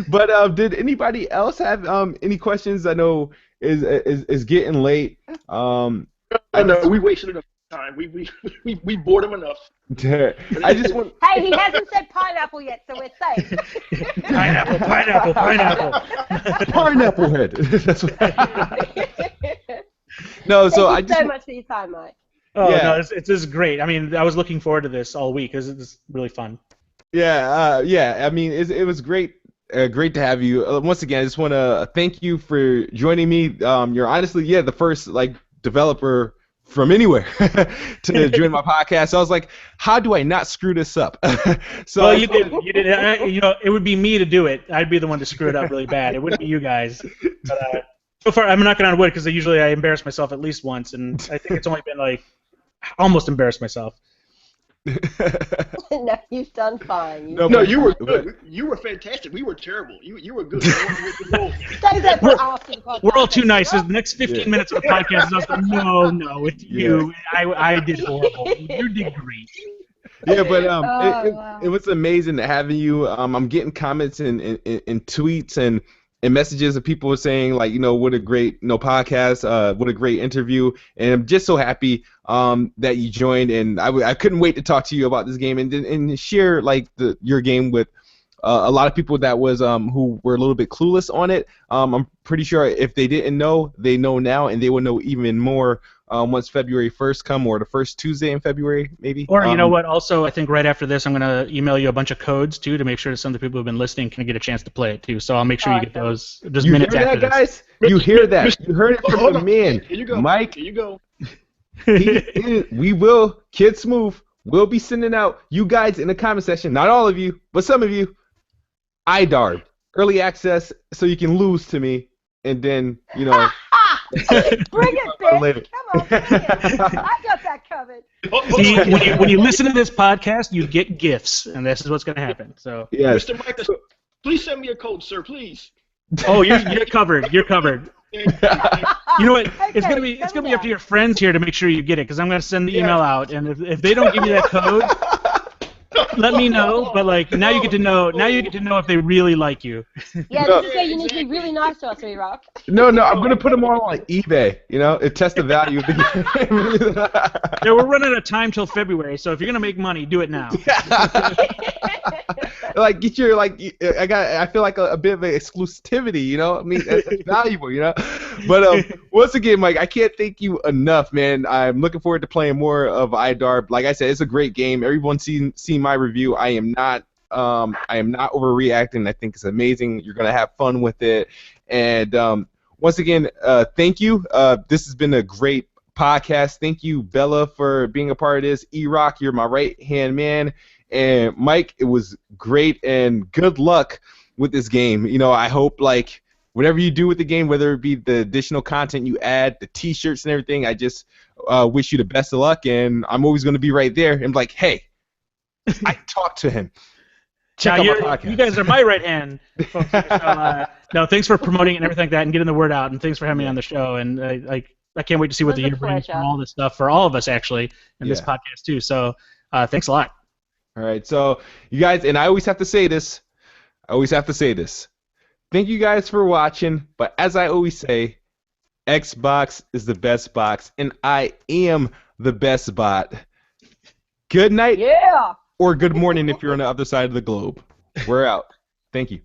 But did anybody else have any questions? I know is getting late. I know we wasted enough time. We bored him enough. I just want. Hey, he hasn't said pineapple yet, so we're safe. Pineapple. Pineapple head. That's what. No, so Thank you so much for your time, Mike. Oh yeah. No, this is great. I mean, I was looking forward to this all week. This is really fun. Yeah, I mean, it was great. Great to have you. Once again, I just want to thank you for joining me. You're honestly, the first like developer from anywhere to join my podcast. So I was like, how do I not screw this up? So well, you did. It would be me to do it. I'd be the one to screw it up really bad. It wouldn't be you guys. But so far, I'm knocking on wood because I embarrass myself at least once, and I think it's only been like almost embarrassed myself. No, you've done fine. No, you were good. You were fantastic. We were terrible. You were good. Say that for after the podcast. We're all too nice. The next 15 minutes of the podcast is us going, no, it's you. I did horrible. You did great. Yeah, but it was amazing having you. I'm getting comments and tweets and messages of people saying like, what a great podcast, what a great interview, and I'm just so happy that you joined, and I couldn't wait to talk to you about this game and share like your game with a lot of people that was who were a little bit clueless on it. I'm pretty sure if they didn't know, they know now, and they will know even more once February 1st come, or the first Tuesday in February, maybe. Or you know what? Also, I think right after this, I'm gonna email you a bunch of codes too to make sure that some of the people who've been listening can get a chance to play it too. So I'll make sure you get those just minutes after this. You hear that, guys? You hear that? You heard it from the man. Here you go, Mike. Here you go. We will, Kid Smooth, will be sending out you guys in the comment section. Not all of you, but some of you. IDARB, early access, so you can lose to me, and then bring it, bitch. Later. Come on, bring it. I got that covered. See, when you listen to this podcast, you get gifts, and this is what's going to happen. So, yes. Mr. Mike, Please send me a code, sir, please. Oh, you're covered. You're covered. Thank you. Thank you. You know what? It's Okay, gonna be settle up to your friends here to make sure you get it, because I'm gonna send the Yeah. email out, and if they don't give you that code, let me know. But like now you get to know. Now you get to know if they really like you. Yeah, No. this is where you need to be really nice to us, Rock. No, I'm gonna put them all on eBay. You know, and test the value of the game. Yeah, we're running out of time till February, so if you're gonna make money, do it now. Like get your I feel like a bit of exclusivity, you know. I mean, that's valuable, you know. But once again, Mike, I can't thank you enough, man. I'm looking forward to playing more of IDARB. Like I said, it's a great game. Everyone's seen my review. I am not overreacting. I think it's amazing. You're gonna have fun with it. And once again, thank you. This has been a great podcast. Thank you, Bella, for being a part of this. E-Rock, you're my right-hand man. And Mike, it was great, and good luck with this game. You know, I hope, like, whatever you do with the game, whether it be the additional content you add, the T-shirts and everything, I just wish you the best of luck, and I'm always going to be right there. And like, hey, I talked to him. Check out my podcast. You guys are my right hand, folks. So, no, thanks for promoting it and everything like that, and getting the word out, and thanks for having me on the show. And I can't wait to see what the year brings from all this stuff for all of us, actually, in this podcast too. So thanks a lot. All right, so you guys, and I always have to say this. Thank you guys for watching, but as I always say, Xbox is the best box, and I am the best bot. Good night, Yeah. or good morning if you're on the other side of the globe. We're out. Thank you.